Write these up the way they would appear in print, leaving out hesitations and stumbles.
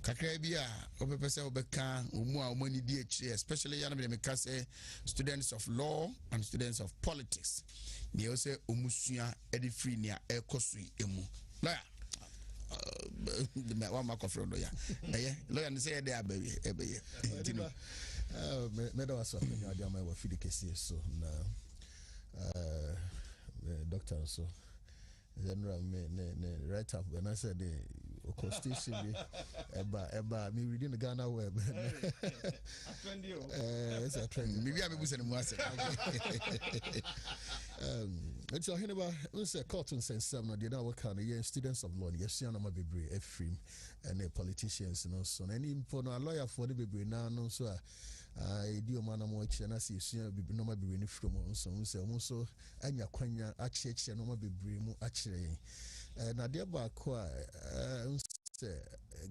kakra bia obepese obeka omu a omani di echi especially yana me say students of law and students of politics they also omusua edi free nia ekosui emu lawyer the one mark of lawyer lawyer say dey abeye me da waso afenya ade ama wa fidi kesi so na doctor so general me right up when I said the constitution eba me reading the Ghana web it's a trend maybe I be busy no ase it's a hinaba unse cotton sense no dey na work on the students of law yes na ma bebre efrim and politicians no so any for no lawyer for the bebre na no so edi o mana mo eche na se esu bebre no ma bebre ni from so anya kwanya acheche no ma bebre mu na dia ba ko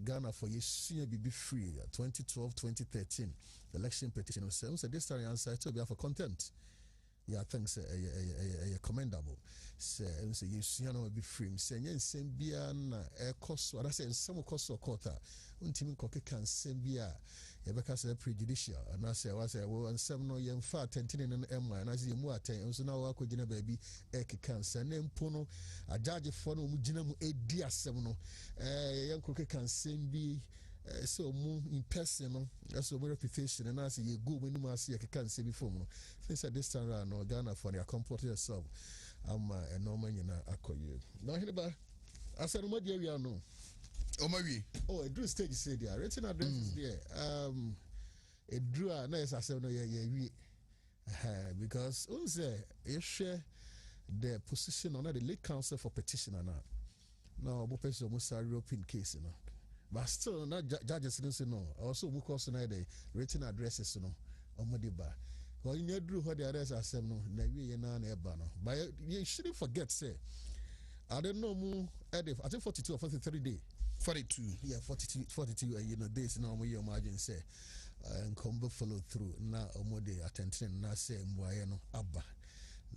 Ghana for year be free 2012-2013 election petition say this time answer to be for contempt. Yeah, thanks a commendable. Say you know be free. Say yen sembia na cost what I say some cost or quarter. Untimi koke can sembia ebeka say prejudicial. And I say was well and some no yen far tentin and and I see more ten so now wako jina baby eke cancer name pono a judge for no mujina mu edia semono yen koke can sembi so in person that's a reputation and I say you go when you see I can't say before since at this time around no Ghana for your comfort yourself I'm a normal akoye now here about I said what area no oh a drew stage say there written address is there a drew nice I said no yeah because say you share the position on the late council for petition or not now but person almost a European case you know. But still, not judges didn't say no. Also, we call the written addresses, no, or Modiba. Well, you drew what the address I said no, but you shouldn't forget, say, I don't know more. I think 42 or 43 days. 42. Yeah, 42, you know, days now, we imagine, say, and come follow through. Now, Omode attention, now say, Mwaeno, Abba.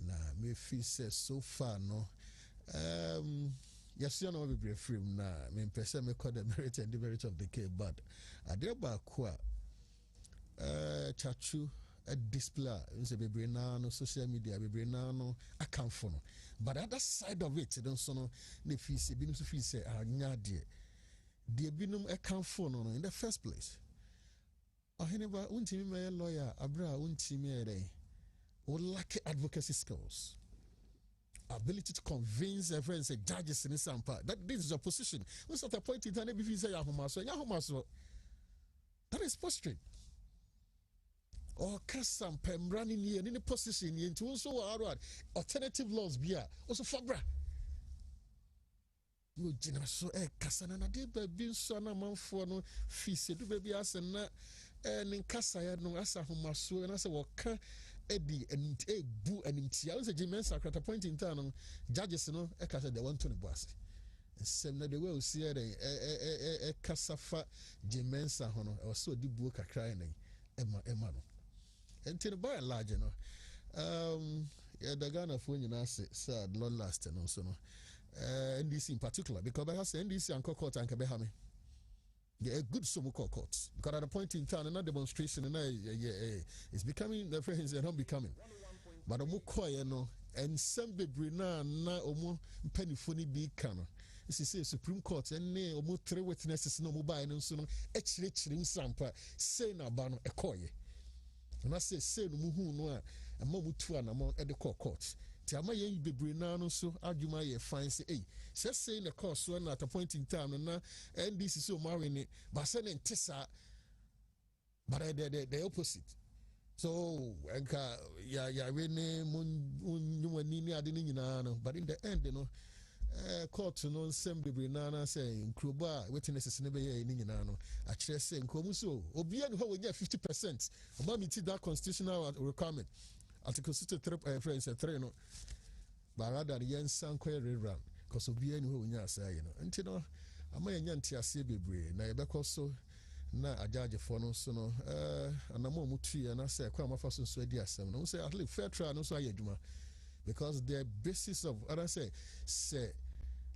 Now, me feel say so far, no. Yes, you know, we be free now. Me person me call the merit and demerit of the case, but I did about qua chachu a display. Say be no social media, be no account for no. But the other side of it, don't so no. The fees, binum fees say nya de. The binum account for no in the first place. Oh, anyway, untimi me lawyer, abra untimi ere. O lack advocacy skills. Ability to convince a friend, say judges in this part that this is your position. What's at a point in time, if you say Yahomaso, that is prostrate. Or Kassam Pem running here in a position into also alternative laws be also Fabra. You general so Cassana did be son among for no feast to baby us and not in Cassaya no asa Homaso and I say, well, Eddie and a boo and I was a Jimen's at a point in time, judges no, a cat the 120 boss. And same that they will see a Cassafa Jimensa Hono, or so deep book a crying Emano. And till the by large, you know, the Ghana phone, you know, sad, long lasting also. NDC in particular, because I have NDC and court and Kabehame. Yeah, a good sumo courts. Because at a point in time, another demonstration, and it's becoming the friends are not becoming. But a mukoya no, and some bebrina na omo penny funny be cano. This is Supreme Court, and nay omo 3 witnesses no mobile and so no, actually sampa, say na bano a koye. And I say no muhu no, a momutu and amount at the court. Tiama ye bebrina no so argument ye fine say hey say the course one at a point in time and NDC so marrying but sending tessa but the opposite so enka ya rene munni adini nyina but in the end you know court no sem bebrina na say nkroba witnesses ne be ye ni nyina no a kire say nkomu so obi an ho we 50% oba meet that constitutional requirement Article 63 friends 3 no but rather yen sanko rerun because obi any who nya say you know nti no ama nya ntiase bebre na yebekọ so na ajaje for no so no anamo mutu ya na say kwa amafa so adi asem no say at least fair trial no so ayeduma because the basis of other say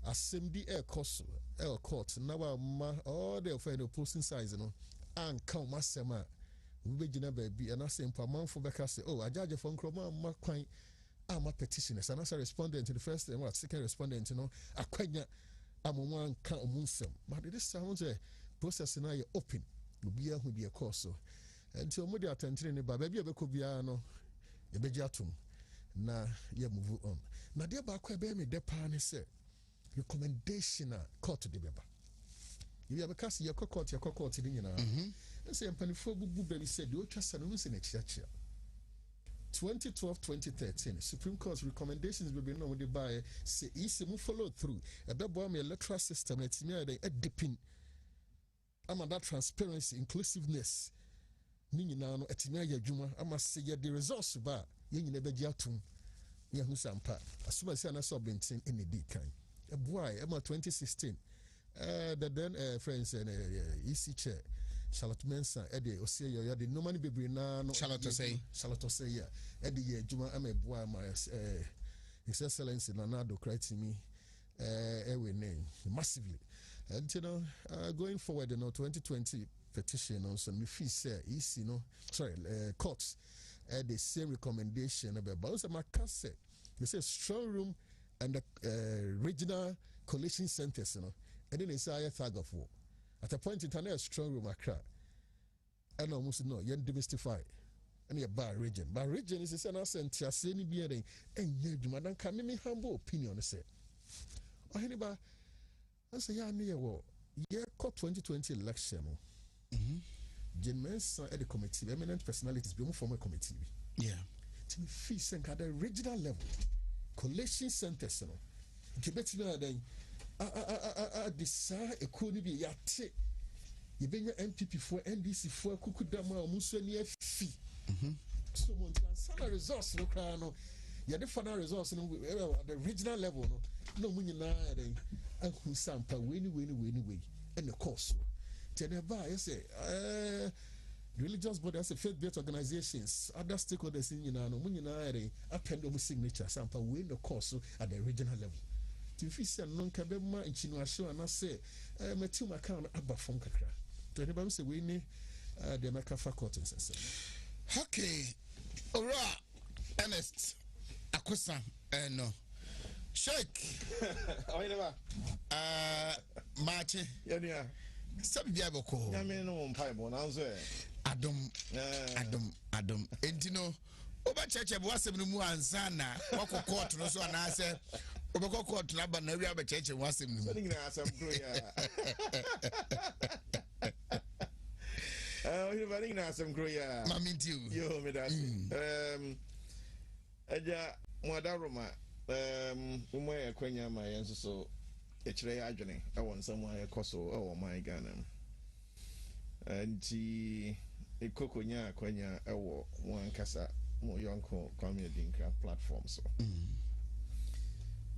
assembly air cost air court now ma all the offend opposing sides no and come masema we begin baby and I say man for back say oh I judge from croma ma kwan ama petitioners and as a respondent to the first and what second respondent akwanya amon kan omunsem but this sounds a process na you open obi ahu bi e course so until mo dey attention ne ba baby e be ko bia no e be atum na ye move on na dey ba kwa be me de pa ne say recommendation court de beba you have cast your court ni nyina say empanifo bubu be said o twa sanu se na chiachia 2012-2013 Supreme Court's recommendations be no de by say easy move follow through a bebo am electoral system et me a dipping am that transparency inclusiveness ni nyina no et me adwuma am say the results ba ye nyina be giatum ye hu sampa asuma say na so bentin in the kan a boy am 2016 the then friends and EC chair Charlotte Mensa Eddie Osia ya the no money be na no Charlotte say ya Eddie ye juma am a boy my His Excellency Nanado cried to me we name massively and you know going forward 2020 petition on some fee say EC no sorry courts the same recommendation about bounce my cassette they say strong room and the regional coalition centers and then it's a thug of war. At a point in time, a strong room Accra. And almost no, you demystify. And a bar region. Bar region is an ascent to a semi bearing. And you, madam, can me humble opinion. Say, or anybody, I say, yeah, near war. Yeah, caught 2020 election. Gentlemen, at the committee, eminent personalities, be from a committee. Yeah. To me, fees and at the regional level, collation centers. You bet me then. Disa ekoni bi yate ye benya MPP for NDC for kukudama omusani afi so montan sana resource no kra no ye the final resource no at the regional level no munyina den anku sampa we ni and the course teneba I say religious bodies faith-based organizations other stakeholders in no munyina den append them signature sampa we the course at the regional level. If you say non cabema in Chinwasho and I say, Matthew account abba from Kakra. To anybody say we need the Mecca faculty. Okay, Ora, Ernest, Akosa, no. Shake. Marche, yeah, some diaboko. I mean, no pipe on answer. Adam. Entino. Oba cheche bwase mnumu ansana wako court no so anase obeko court na ba na wi aba cheche bwase mnumu so ngina asam kro ya oh bari ngina asam kro ya maminti yo me das aja mwadaroma umo ya kwenya ma yenso so ekire ya adwene e won nsam ya koso e wo man Ghana anti ekokonya kwenya e wo wan kasa mo yonko kwame dinka platform so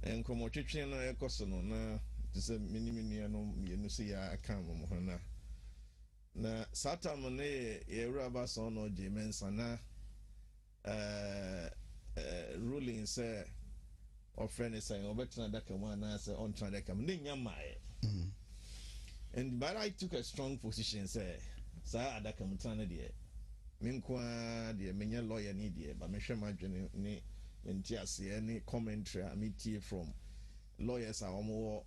en komo twetwe no ekoso no na tse minimini no yenu se ya aka mo ho na satam ne ye raba so no je mensa na ruling say of friend is saying obetna daka mo na say on try daka ne nyamae and but I took a strong position say sa adaka mutana de Minkwa the menya lawyer need ye, but me share my journey ni any commentary I meet from lawyers are more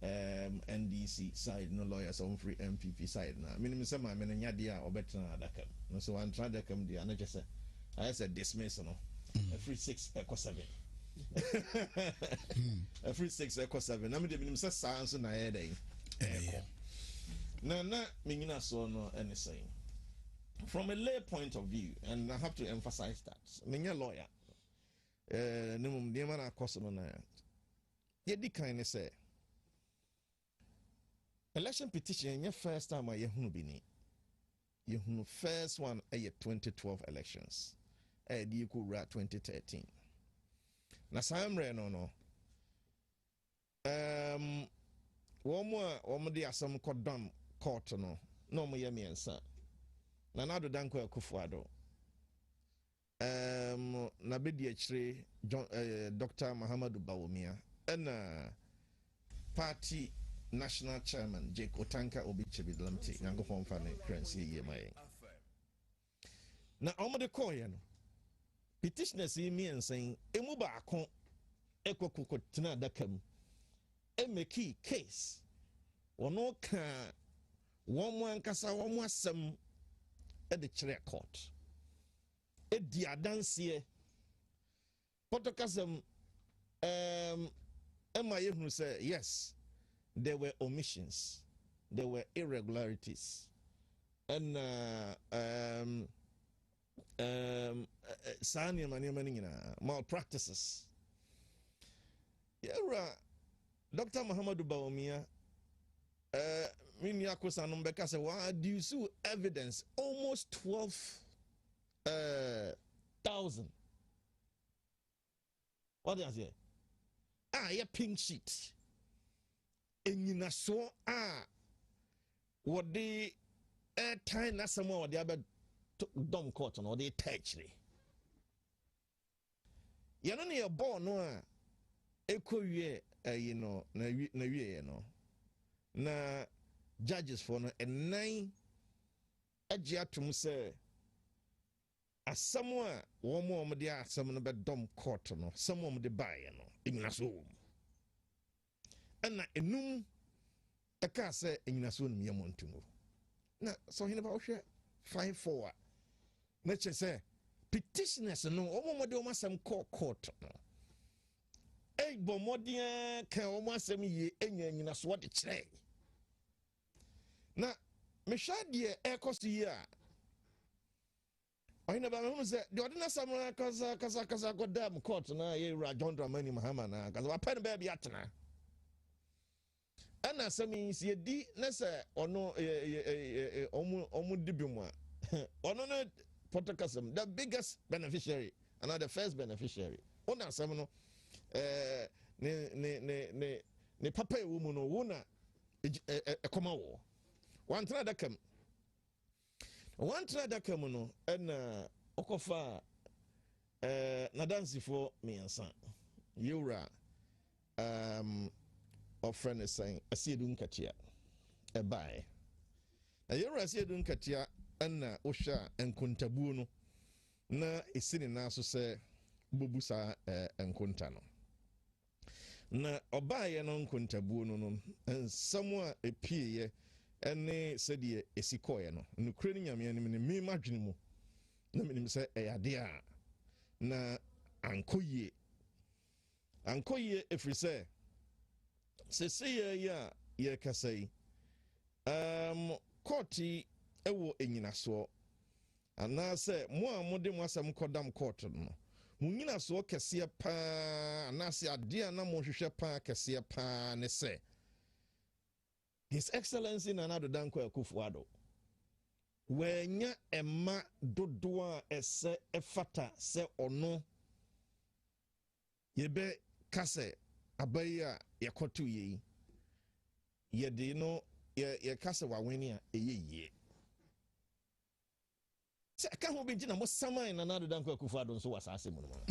NDC side, no lawyers on free MPP side now. Minimum some I mean dia or better than no so one try to come the and I just say I said dismiss no a free 6 equal 7. A free 6 equal 7. I mean the minimum says sounds na head na mingina so no anything. From a lay point of view, and I have to emphasize that, I'm a lawyer. Numum Diamana Cosmona. Yet the kind say election petition, your first time I Yahunubini. You first one a 2012 elections. A Dikura 2013. Nasam Reno. One more dia some cordon court no more yemi and son. Nanado Danko Kufuado. Na bedi John Dr. Muhammadu Bawumia. And party national chairman Jake Otanka Obi Chebilamti Yango Fon Fane Currency Yemaye. Na omode koye no petitioners me and saying emu ba akon ekoko tena dakam e make case wono ka womo ankasa womo asem e de chere court e di adanse potokasem Emma who said yes, there were omissions, there were irregularities, and malpractices. Yeah, Dr. Muhammadu Bawumia, Miniako Sanumbeka said, "Why do you sue evidence? Almost 12,000. What does it? Yeah, pink sheet. And you know, so, what they time na some more, the other dumb cotton or they touch me. You know, you're born, no, echo ye, you know, na you know, na judges for no, and 9 adjatum say, as somewhere, one more, my dear, some of the dumb cotton or some of the buy, you know. Ignaso and enum a car say Ignaso Miamontungo. Now, so he never share 5-4. Nature say petitioners no omo some court no. Eh, bomodia can almost send me Ignaso what it say. Now, Meshadi echoes here. I never say the ordinary Samuel Casa got damn court na ye John Dramani Mahamana because I pen baby atna. And as I mean, see, di nessa or no omudibuma or no Potokasam, the biggest beneficiary, another first beneficiary. Ona Samano, ne papa woman or wona a comawo. One try that come. One try that come no and okofa na dance for me and son. Yura of friend is saying I see dun katia a buy. Na yura see dun katia and osha and kuntabuno na isini na so say bubusa and kuntano. Na obaye no kuntabuno no and somewhere a pie ene said esikoye no nukre ni nyame anim ni me madwene mu na menim se eyade a na ankoye efri se ya ye kasai courti ewo enyinaso ana se mo a mode mo asem kodam court no mo nyinaso kese pa ana se ade a na mo hwehwe pa kese pa ne se His Excellency Nana Danko Akufo-Addo wenya ema dodoa ese efata se ono yebe kase abaya yakotu yi yede no ye kase waweni a eyeye se ka ho binti na mo saman Nana Danko Akufo-Addo nso wasase mu no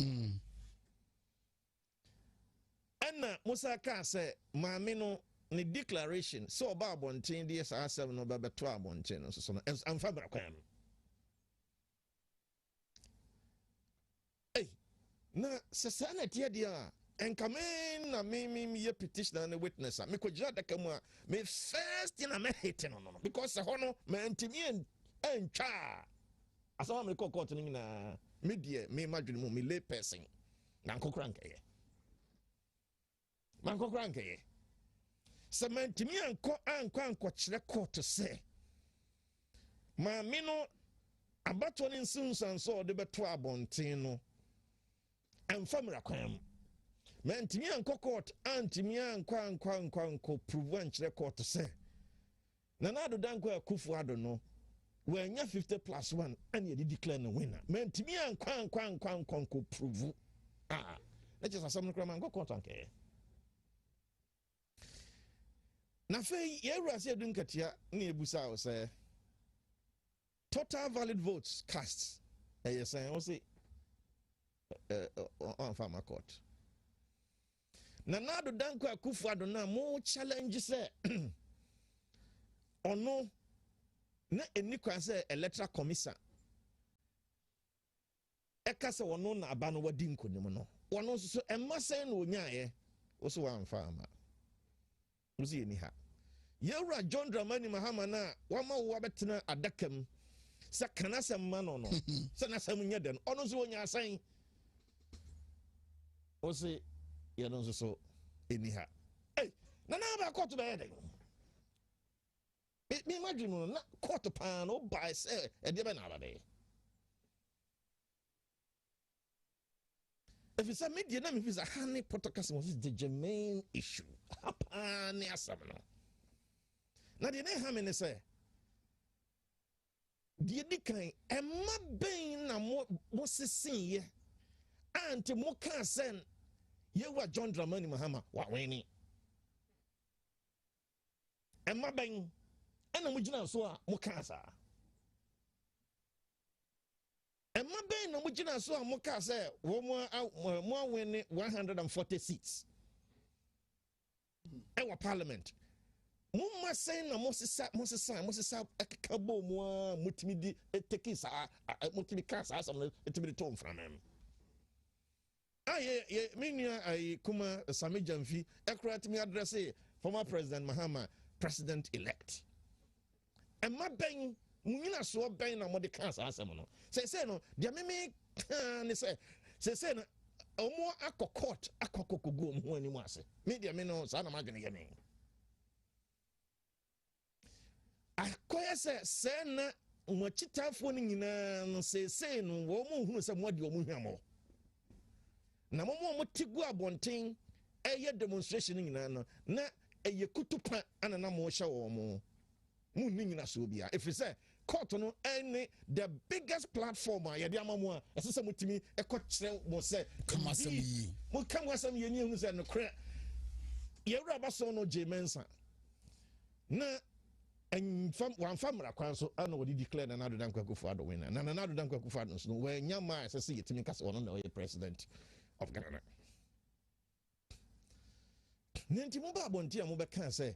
ana musa ka se maame no ni declaration so ba bonten de sa asem no ba beto abonten no so no amfa brakwan na sesa na tie dia enkamen na me ye petitioner na witness me ko gira daka mu a me first na me hate no because ho no me antimi entwa asama me court ni na me die me madwene mu me lay person na nkokra nkeye man kokra nkeye Samantimi anko chere court say maame no abato ne nsunsan so de beto abonten no amfamra kwan mantimi anko court antimi anko prove chere court say Nana Danko Akufo-Addo no wanya 50+1 and ye declare no winner mantimi anko prove let's just asem no man go court anke na fe yewura se dun katia na ebusa o say total valid votes cast yes I say on farmer court Nana Danko Akufo-Addo na mo challenge say ono na eni kwan say electoral commission eka se wono na aba no wadi nkonim no wono so emma say na onyae wo so wamfa ama wo so yeni ha yewra John Dramani Mahama na wama wo abetena adakam se kana se ma no se na sam nya den ono so onya asan wo se ye no so eni ha na ba court be den me imagine na court pan no by say e de be na abade if it's a media na me fisa honey podcast was the germane issue apa ne asam no na de ne ha me ne say de dikan emma ben na mo sesin ye anti mo kan sen ye wa John Dramani Mahama wa weni emma ben ena mo gina so a mo kan sa emma ben na mo gina so a mo kan say wo mo win 140 seats ewa parliament mo ma say na mo sesa akabo mo mutimi di eteki sa mutimi kan sa some etimi to mfra mem ye minia ai kuma Sami Jamfi ekrat me address former president Mahama president elect emma ben munyina so ben na mo de kan sa asem no say no dia me ne say no omo akokot akokokogo mo ani mo ase me dia me no sa na madwene ye me akoya say na mo chitafo ni nyina no say no wo mo hunu say mo de wo mo hwamo na mo tigu abonten eye demonstration nyina no na eye kutupa anana mo hye wo mo ni nyina so bia if you say court no any the biggest platform ya de amamu a esese mutimi ekokire mo say kamasam yi mo kamasam yi ni hu say no kre ye wura baso no jemensa na enfam wan famra kwan so ana wodi declare na Nana Danko Akufo-Addo winner na Nana Danko Akufo-Addo no we nyama esese yetimi kasa ono na president of Ghana nenti mo ba bonti a mo be kan say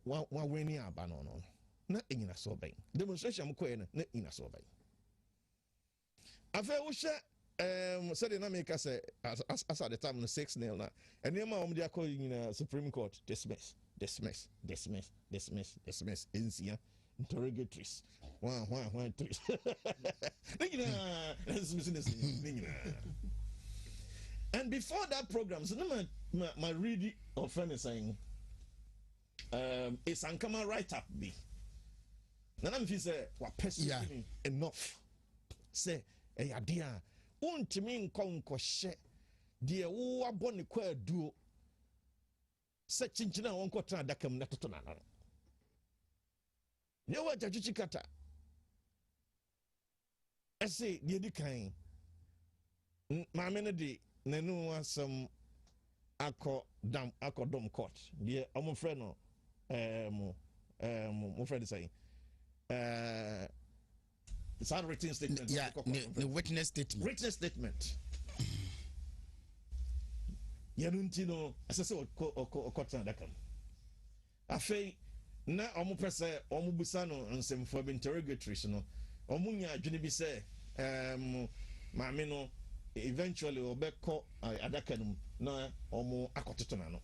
wa weni aba no na enyina so ben demonstration mo koye na enyina so ben afa wo hye said na make say as at the time no 6-0 na enema o mo dia call nyina Supreme Court dismiss NCA interrogatories 1 3 and before that program so my read of friend is saying it's uncoming right up be nana me say wa person enough say idea untimi nkonko hye de wo abo ne kwa aduo se chinchina won ko tra dakam na toto na ne wa jajuchi kata ese de di kan ma me no de nanu asam akodom court de omo frɛ no mo frɛ de say it's a written statement the witness statement yanunti no asese okota dakam afei na omo pese omo busa no nsemfo be interrogatories no omo nya adwene bi se maame no eventually obekọ adaka no na omo akototo na no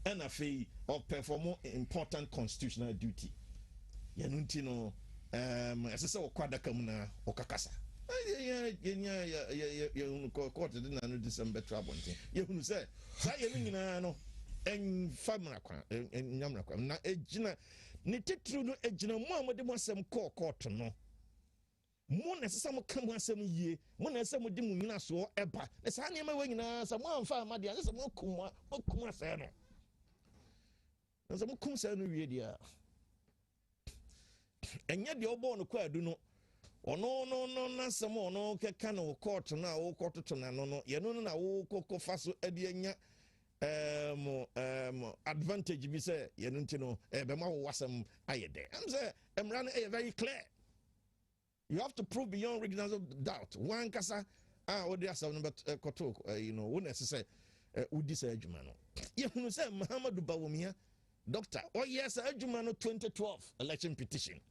and afei or perform important constitutional duty yanunti no asese okwadaka mu na okakasa ya court de na no December trouble ye hunu say sa ye nyina no en famra kwa en nyamra kwa na ejina ne titru no ejina mu amode mo asem court no mo na sesa mo ka mo asem yie mo na sesa mo di mo nyina so eba na sa ne ma we nyina sa mo amfa amade ase mo kum ase no na sa mo kum sa no wie dia enya de obo no kwa adu no ono no na sem ono keka no court na wo court to na no ye no na wo kokko faso ade anya advantage bi say ye no ntino be ma wo wasem ayede am say emra no very clear. You have to prove beyond reasonable doubt one kasa what they are saying about koto when say udi say adwuma no ye hunu say Muhammadu Bawumia doctor yes adwuma no 2012 election petition,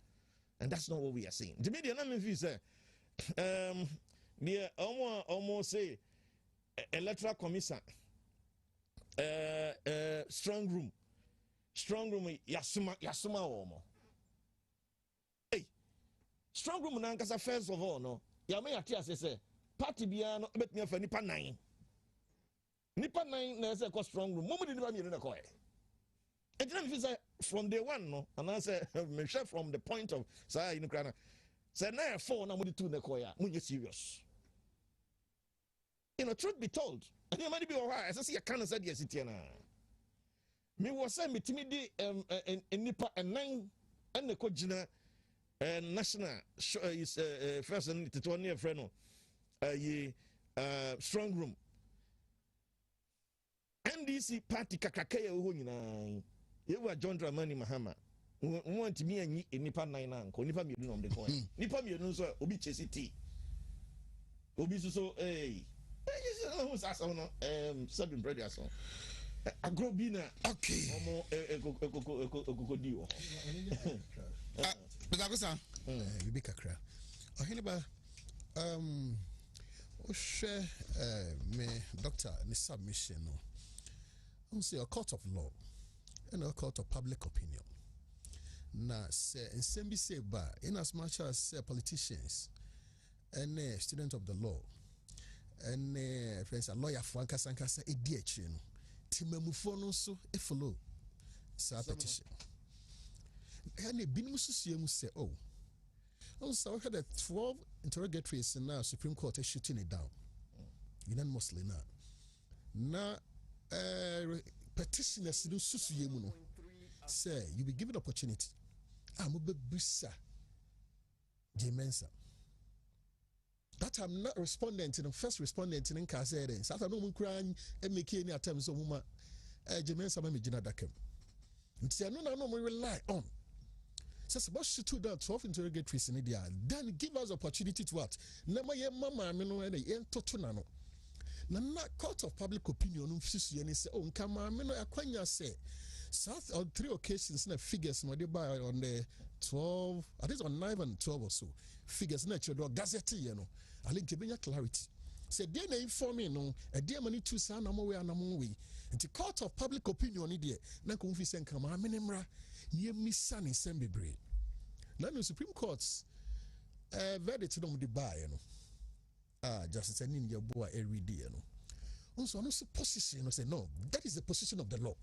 and that's not what we are saying. The media na me feel say the almost say electoral commission strong room yasuma omo. Hey, strong room na nkasa first of all no ya me yati say party bia no bet me fa nipa 9 na say ko strong room mo di nipa mi na ko e ejina me say from day one no and I say me share from the point of say you know krana say na 4 na mo di 2 na ko ya mo get serious. Truth be told, and you might be all right. As I see a can of said yes, it me was saying me timidi nipa and 9 and the Kojina national is first and to 1 year friend strong room NDC party kakakaya uhunina you were John Dramani Mahama want me and nipa 9 anko nipa mi do the coin nipa mi no so obi chesi tea obi so Seven brother song. Agrobina. Okay. You be kakra. Ohiniba share me doctor ni submission no. I'm say a court of law and a court of public opinion. Na say in same be say ba in as much as politicians and students of the law and friends a lawyer for ankasa edi akire no timamufo no so e follow sa petition and binum susue mu say also we had the 12 interrogatories now Supreme Court is shooting it down unanimously na petitioners do susue mu no say you be given opportunity mo be busa Jemensa. That I'm not respondent in the first respondent in Kazere. So I don't crying and make any attempts of woman. Jemensa Mamijina Dakem. No, we rely on. Says about she to that 12 interrogatories in India. Then give us opportunity to what? Nama ye mama, no, and yen totunano. Nana court of public opinion, say, oh, come on, Aquanya say. South on 3 occasions in the figures on the 12, I think on 9 and 12 or so. Figures natural gazette, I think give me clarity. Say, dear name for me, no, a dear money to son, I'm away and I'm away. And the court of public opinion, idiot, Nakumfi send come, I'm in near Miss Sunny Sembibre. Now, the Supreme Court's verdict on the buy, Justice in your boy every day, Also, no position, say, no, that is the position of the law.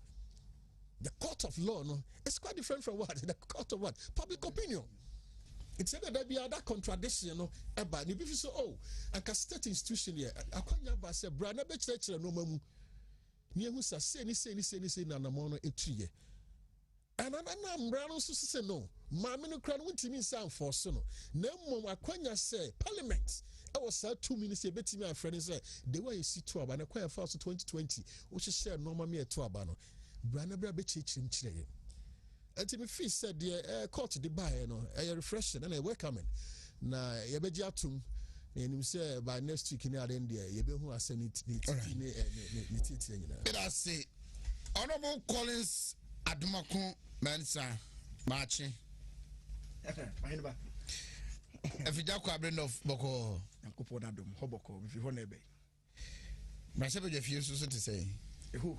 The court of law, no, it's quite different from what? The court of what? Public opinion. It said that there be other contradiction, no, about if you so, a state institution here, I can't have said, Brana Betch, no mamu. Near who say, Nanamono, a 3 year. And I'm brown also say, no, Mamma Crown won't mean sound for sono. No more, I can't say, Parliament. I was 2 minutes, a bit to my friend, say, they were a C2 and acquire fast 2020, which is share normal me a 2 abano. Brana Betch in Chile. Until me fee said the court the buy a refreshing and a welcoming. Na yabejatum and you say by next week in India, you who are sending it. I say Honorable Collins Adumakun Mensa Marching. If you don't have of Boko and Kuponadum, Hoboko, if you want to be. My shepherd, if you to say, a who.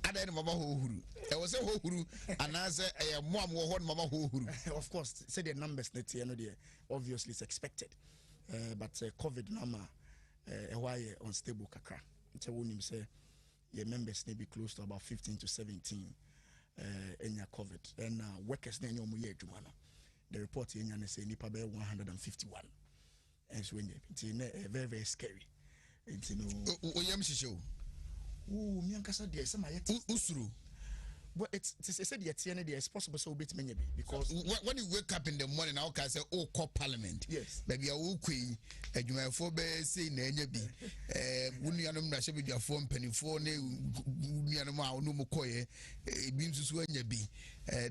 I didn't Mama Huru. I was a Huru, and I said, I am one Mama Huru. Of course, say the numbers that obviously it's expected. But COVID number, why unstable kakra. It's a woman say, your members may be close to about 15 to 17 in your COVID. And workers, then your muye jumano. The report in Yana say, Nipa 151. And so it's very, very scary. It's show. Oh, Miankasa, dear, some Usuru. But it's said it's possible so bit many because when you wake up in the morning, I can say, oh, call Parliament. Yes, maybe a weekly, and you have 4 bears say, Nanyabi, Wunianum Nasha with your phone penny for Nianama, no Mokoye, beams to Swanyabi.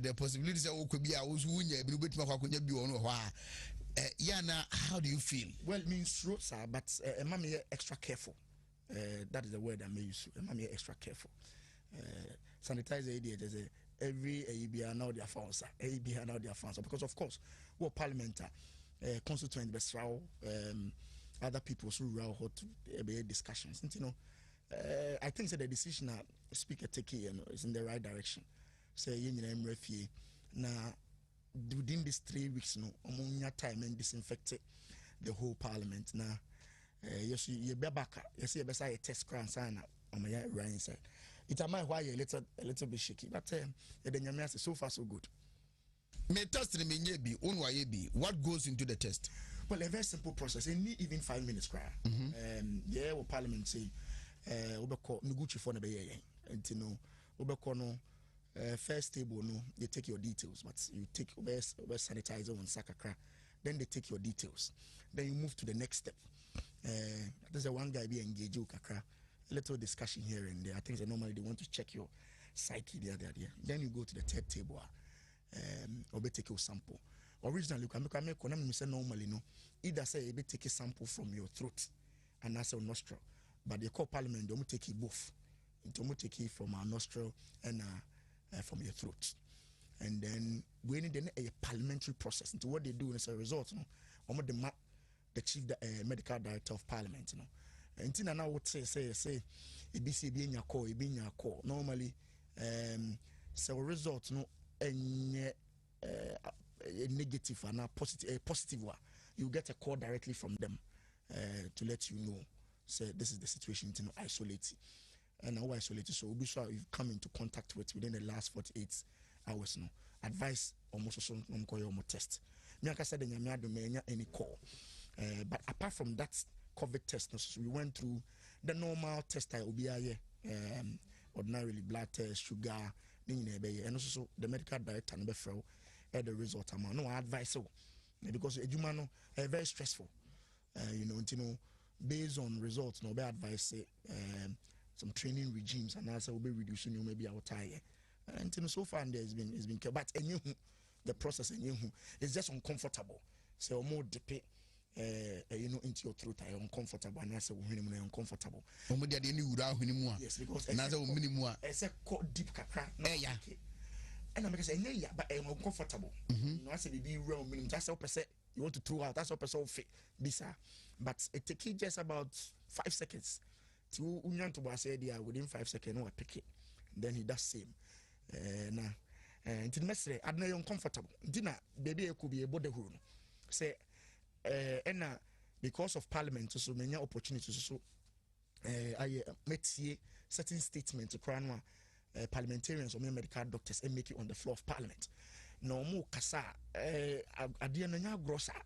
The possibilities of could be I was winning, but with my Hakunya be on a while. Yana, how do you feel? Well, it means roads are, but mommy extra careful. That is the word I may use. Mommy extra careful. Sanitize the idea. There's every ABR now their phones. ABR now their phones. Because of course, what parliament, constituent best other people who row hot discussions. And, you know, I think that the decision speaker take is in the right direction. Say you know, now within these 3 weeks, no, among your time and disinfect the whole parliament. Now, yes, you be back. Yes, you better test crown sign on my right inside. It might why a little bit shaky, but the so far so good. May test me what goes into the test? Well, a very simple process. It need even 5 minutes. Yeah, what parliament say. Obeko Nuguchi for the and you know, Obeko no. First table, no, they take your details, but you take best sanitizer on Sakakra, then they take your details. Then you move to the next step. There's a one guy be engaged you kakra, a little discussion here and there. I think that normally they want to check your psyche there. Then you go to the third table, or be take your sample. Originally, you can make normally no, either say you take a sample from your throat and that's your nostril, but they call parliament, they will take it both. They will take it from our nostril and from your throat, and then we need a parliamentary process. Into what they do as a result, you know, the chief medical director of parliament, you know, and now would say ABC being your call, normally, so result, you know, a negative and a positive one, you get a call directly from them to let you know, say this is the situation, you know, isolate it. And now isolated, so we'll be sure you've come into contact with within the last 48 hours. No advice almost also call your test. Miaka said any call. But apart from that COVID test, so we went through the normal test. I will be ordinarily blood test, sugar, and also the medical director and the result. No advice so because Ejumano very stressful. You know, based on results, no bad advice. Some training regimes and also will be reducing you maybe our tire. And so far it's been but the process it's just uncomfortable. So more dip you know into your throat are uncomfortable and that's uncomfortable. Yes, because it's a deep kakra. And I'm saying but I'm uncomfortable. You know, I say be real minimum that's all percent you want to throw out, that's all percent fit this but it takes just about 5 seconds. To Unyan to Basadia within 5 seconds, or pick it. Then he does same. Now, and to Mestre, I'm not uncomfortable. Dinner, baby, could be a body room. Say, and because of parliament, so many opportunities. So, I met certain statements to crown parliamentarians or medical doctors and make it on the floor of parliament. No more Kasa, Adiana Grossa.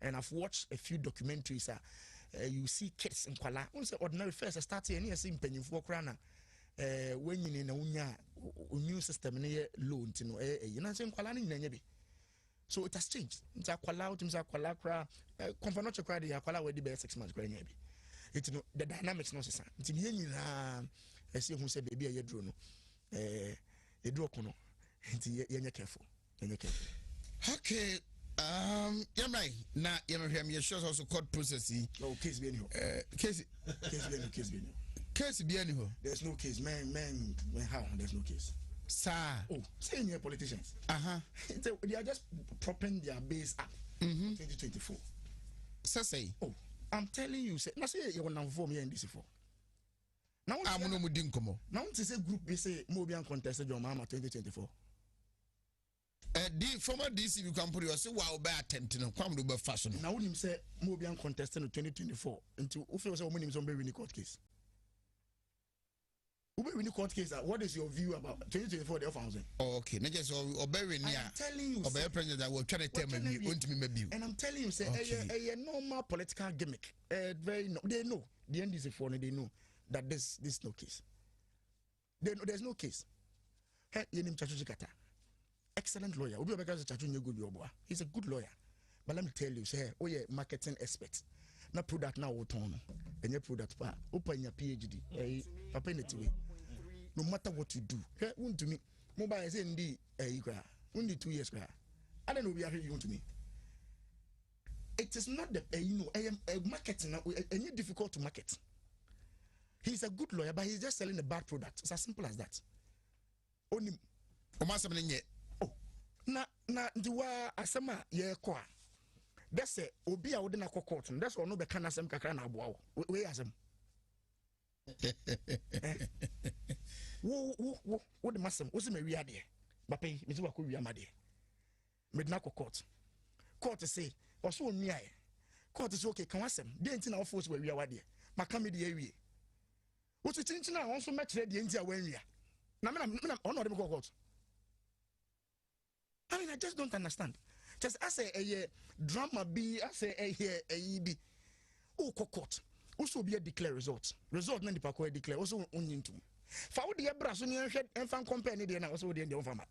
And I've watched a few documentaries. You see kids in Kuala. Once ordinary first, I started any penny for Krana. When you in a immune system near low, you know, saying Kuala. So it has changed. It's a Kuala, it's a Kuala cry. Conference cry, the Kuala will be 6 months. It's the dynamics, no, sir. It's in I see who said baby a drone. A drokono. You're careful. Okay. Yamai, now Yamaham, shows also court processing. Oh, case be anyhow. Case be anyhow. There's no case, man, how? There's no case. Sir. Oh, saying here politicians. They are just propping their base up. 2024. Say. Oh, I'm telling you, say, now say you want to form here in this for. Now I'm no mudin como. Now to say group we say Mobian contested your mama 2024. The former DC you can put yourself wow by attempting come to fashion. Now when him say Mobian contested in 2024 into Ufe was when him some very court case. Ube court case. What is your view about 2024? They found okay, not just Oberry near. I'm telling you, Oberry president that will try to tell me maybe. And I'm telling you, say a normal political gimmick. Very no, they know the NDC for they know that this no case. They know there's no case. Hey, you name Chachu Kata. Excellent lawyer. He's a good lawyer. But let me tell you, say, oh yeah, marketing expert. Na product now what on. And your product pa. Open your PhD. Papa in the way. No matter what you do. Hey, Wontumi. Mobile is in the 2 years. I don't know we are here Wontumi. it is not the marketing. Any difficult to market. He's a good lawyer, but he's just selling a bad product. It's as simple as that. Only. Oh, na ndiwa asema ye kwa. That's it. Obi a wode na court. That's all no be kan asem kakra na aboa wo. We asem. Wo de masem. Wo se me wi ade. Bapay, me wa ko wi amade. Me na court. Court say, "Oso onmi aye." Court say, "Okay, kan asem. De nti na wo force we wi awade. Maka me de awie." Wo tu chinchina won so metre de nti a wanwia. Na me ono de me court. I mean, I just don't understand. Just as a drama be, as a be. Oh, court. Also be a declare results. Result na nipa ko declare. Also unyintu. Fa wo de bra so ne hwed enfan company de na also de on farmer.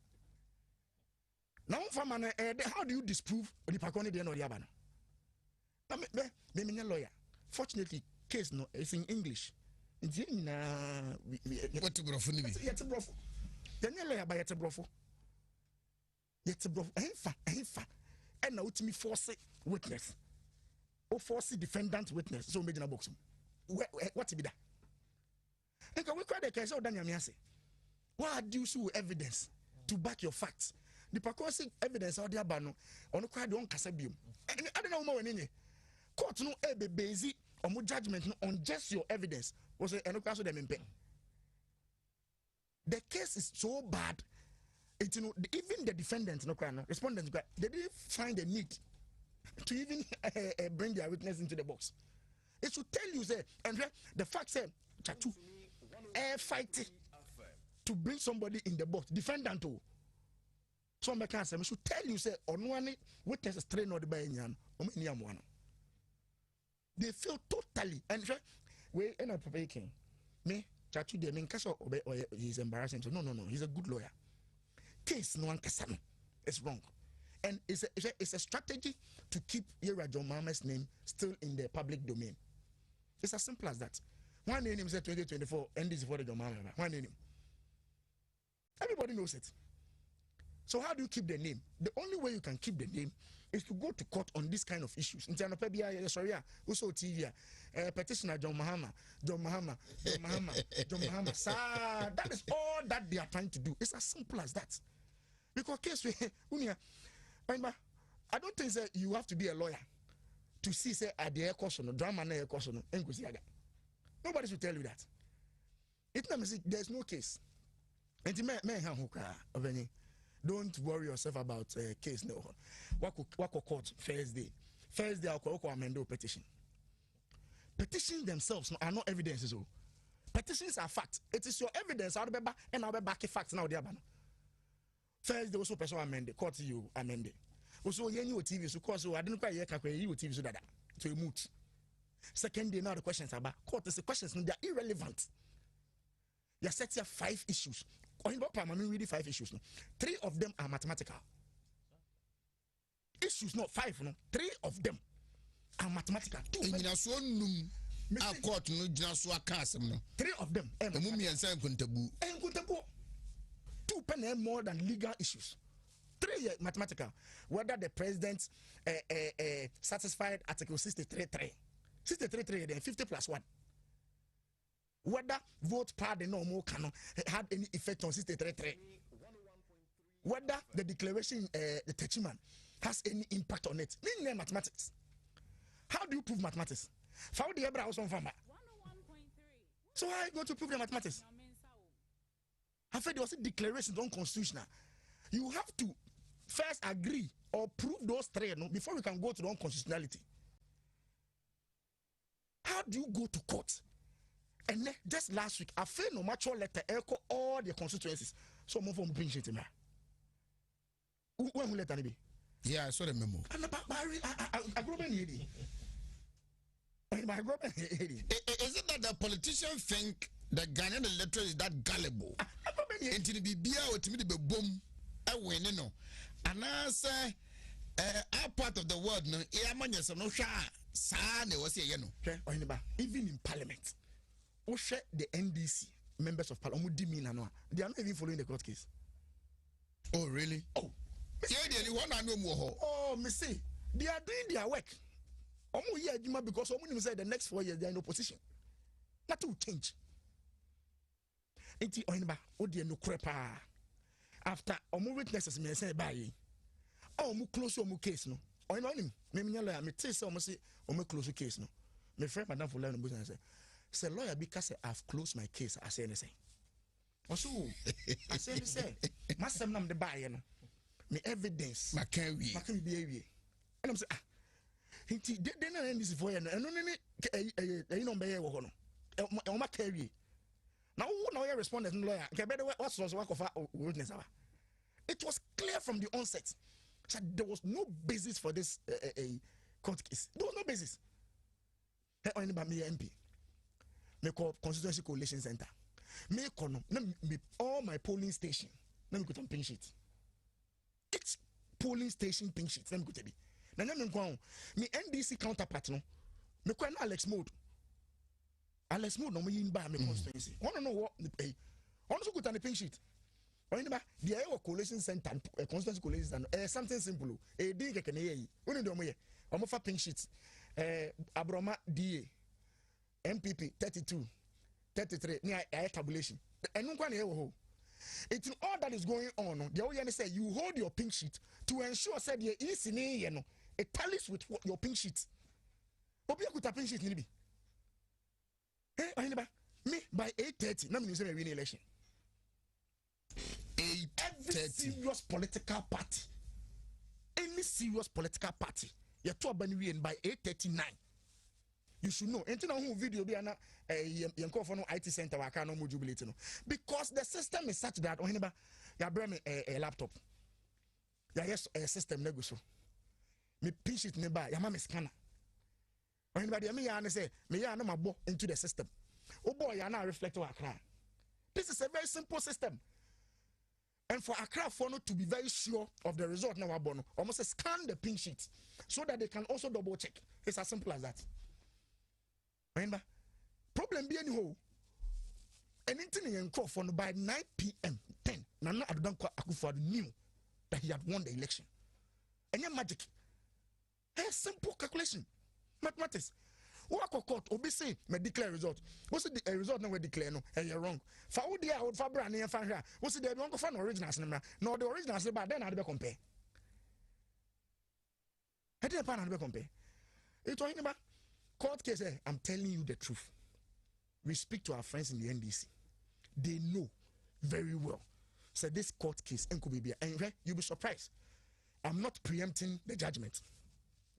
Now farmer na how do you disprove nipa ko ne de na o de aba no? Na me lawyer. Fortunately, case no is in English. Nti na what to brofo ni bi. Yet brofo. Then lawyer ba yet brofo. Yet brofo. Enfa. And now to me force witness. Or force defendant witness. So imagine a box. What to be that? And can we cry the case of Daniel Miase? Why do you sue evidence to back your facts? The percussive evidence out there, Bano, on the cry don't casabium. I don't know more than any court no be busy or more judgment on just your evidence. Was a class of them in pen. The case is so bad. It, even the defendants, respondents, they didn't find the need to even bring their witness into the box. It should tell you, say, and the fact say, Chatu, fight to bring somebody in the box, defendant too. Some mechanism should tell you, say, on one witness is trained or the bayan, or many one. They feel totally, and we end up making me, Chatu, the main case or he's embarrassing. So, no, he's a good lawyer. Case no one kasano is wrong, and it's a strategy to keep Yera John Mahama's name still in the public domain. It's as simple as that. One name said 2024 and this is for the John Mahama. One name. Everybody knows it. So how do you keep the name? The only way you can keep the name is to go to court on this kind of issues. In terms of also TV, petitioner John Mahama. Sir, that is all that they are trying to do. It's as simple as that. Because case I don't think that you have to be a lawyer to see say at the air question, drama na air question, nobody should tell you that. It means there's no case. And don't worry yourself about case no. Wako court first day I'll call amend petition. Petitions themselves are not evidences. Petitions are facts. It is your evidence. I'll be back and I'll be back facts now. First day also person amend the court you amend it. Also you TV so cause I didn't quite you TV so that to a moot. Second day now the questions are back. Court is the questions they are irrelevant. You set here 5 issues. I'm reading 5 issues. 3 of them are mathematical. Issues not 5, no. 3 of them are mathematical. 2 of them. 2 pen more than legal issues. 3 mathematical. Whether the president satisfied Article 63.3. 63.3 then 50 plus 1. Whether vote pardon no more canon had any effect on 63.3. Whether the declaration, the Techiman, has any impact on it. Meaning mathematics. How do you prove mathematics? How do you ever house on farmer? 101.3. So how are you going to prove the mathematics? I've heard there was a declaration unconstitutional. You have to first agree or prove those 3 before we can go to the unconstitutionality. How do you go to court? And just last week, I feel no mature letter echo all the constituencies. So move from pinch it. When will let be? Yeah, I saw the memo. And I grew up in Haiti. Is it that the politicians think the Ghanaian electorate is that gullible? And to be beer or to me the boom, I win, no. And I say, our part of the world, no, no, even in parliament. The NDC members of parliament, they are not even following the court case. Oh, really? Oh, me see, they are doing their work. Omo here adwuma because omo say the next 4 years they are in opposition. Nothing will change. Enti Ohinba, odi no krepa. After omo witnesses me say buy. Omo close omo case no. Ohinba onim, me lawyer me tell say omo say omo close case no. My friend madam for lawyer no business say lawyer because I've closed my case. I say anything. Also, I say masem nam de buy no. Me evidence. Makan be awie. And I'm say Hinti de na NDC for no you know be wo ho no. E ma ka awie. Now who now your respondent lawyer? Okay, better what's work of witness. It was clear from the onset that there was no basis for this court case. There was no basis. Hey, only by me MP. Me call Constituency Coalition Center. Me kono. Me all my polling station. Let me go to pink sheet. Each polling station pink sheet. Let me go to be. Now me go me NDC counterpart no. Me call Alex Mode. Alex Mode no me in by me constituency. I don't know what me pay. Also go to the pink sheet. Only ba the Iowa Coalition Center, Constituency Coalition Center. Something simple. Di kekene yi. Oni do mo ye. Omo fa pink sheet. Abroma DA MPP 32 33 near tabulation and no one here. It's all that is going on. The only say you hold your pink sheet to ensure said you is in it tallies with what your pink sheet. Obi akuta pink sheet ni bi. Hey, Ohinba, me by 8:30 na me say we win election. 8:30. Every serious political party, any serious political party, you to ban win by 8:39. You should know. Enti na who video bi ana yenko for no IT center wa ka no mo jubilate no. Because the system is such that Ohinba ya bring me a laptop. Ya yes system na go so. Me pinch it ne ba ya ma me scanner. Ohinba de me ya na say me ya na mabo into the system. O boy ya na reflect wa Accra. This is a very simple system. And for Accra for no to be very sure of the result na wa bo no, almost scan the pin sheet so that they can also double check. It's as simple as that. Remember, problem be anyhow. Anything in call for by 9 p.m. 10. Nana Adodankwa Akufo-Addo knew that he had won the election. And your magic. A simple calculation. Mathematics. What court obi say me declare result. What's the result now we declare no? You're wrong. For all the old Fabra and Fanra. What's the wrong for originals? No, the originals but then I'll be compare. I didn't find out compare. It's talking about court case. I'm telling you the truth. We speak to our friends in the NDC. They know very well. So this court case and you'll be surprised. I'm not preempting the judgment.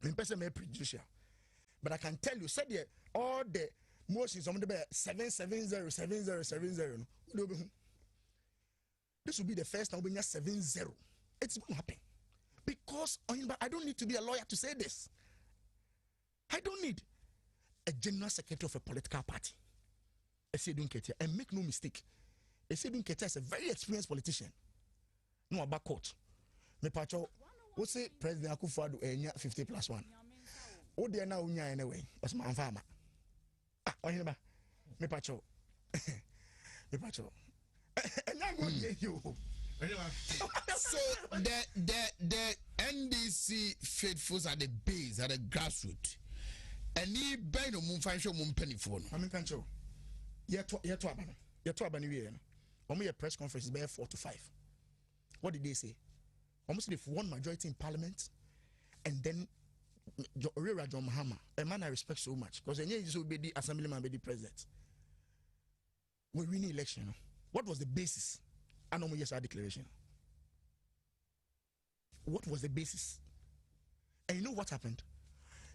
In person may prejudicial. But I can tell you, said all the motions on the 770. This will be the first time we have 70. It's going to happen. Because I don't need to be a lawyer to say this. I don't need a general secretary of a political party. And make no mistake, Esedun Ketia is a very experienced politician. No about court. Me pacho, we say President Akufo-Addo 50+1. O de na unya anyway. Was my farmer. Ohinba. Me pacho. Me pacho. And I'm going to you. So the NDC faithfuls at the base, at the grassroots. And he buy no moon financial moon penny for no. I mean, can't you? Yet to Abani. Only a press conference is bare 4 to 5. What did they say? Almost if one majority in parliament, and then John Mahama, a man I respect so much, because he will be the assemblyman, be the president. We win the election. What was the basis? I know yes, our declaration. What was the basis? And you know what happened?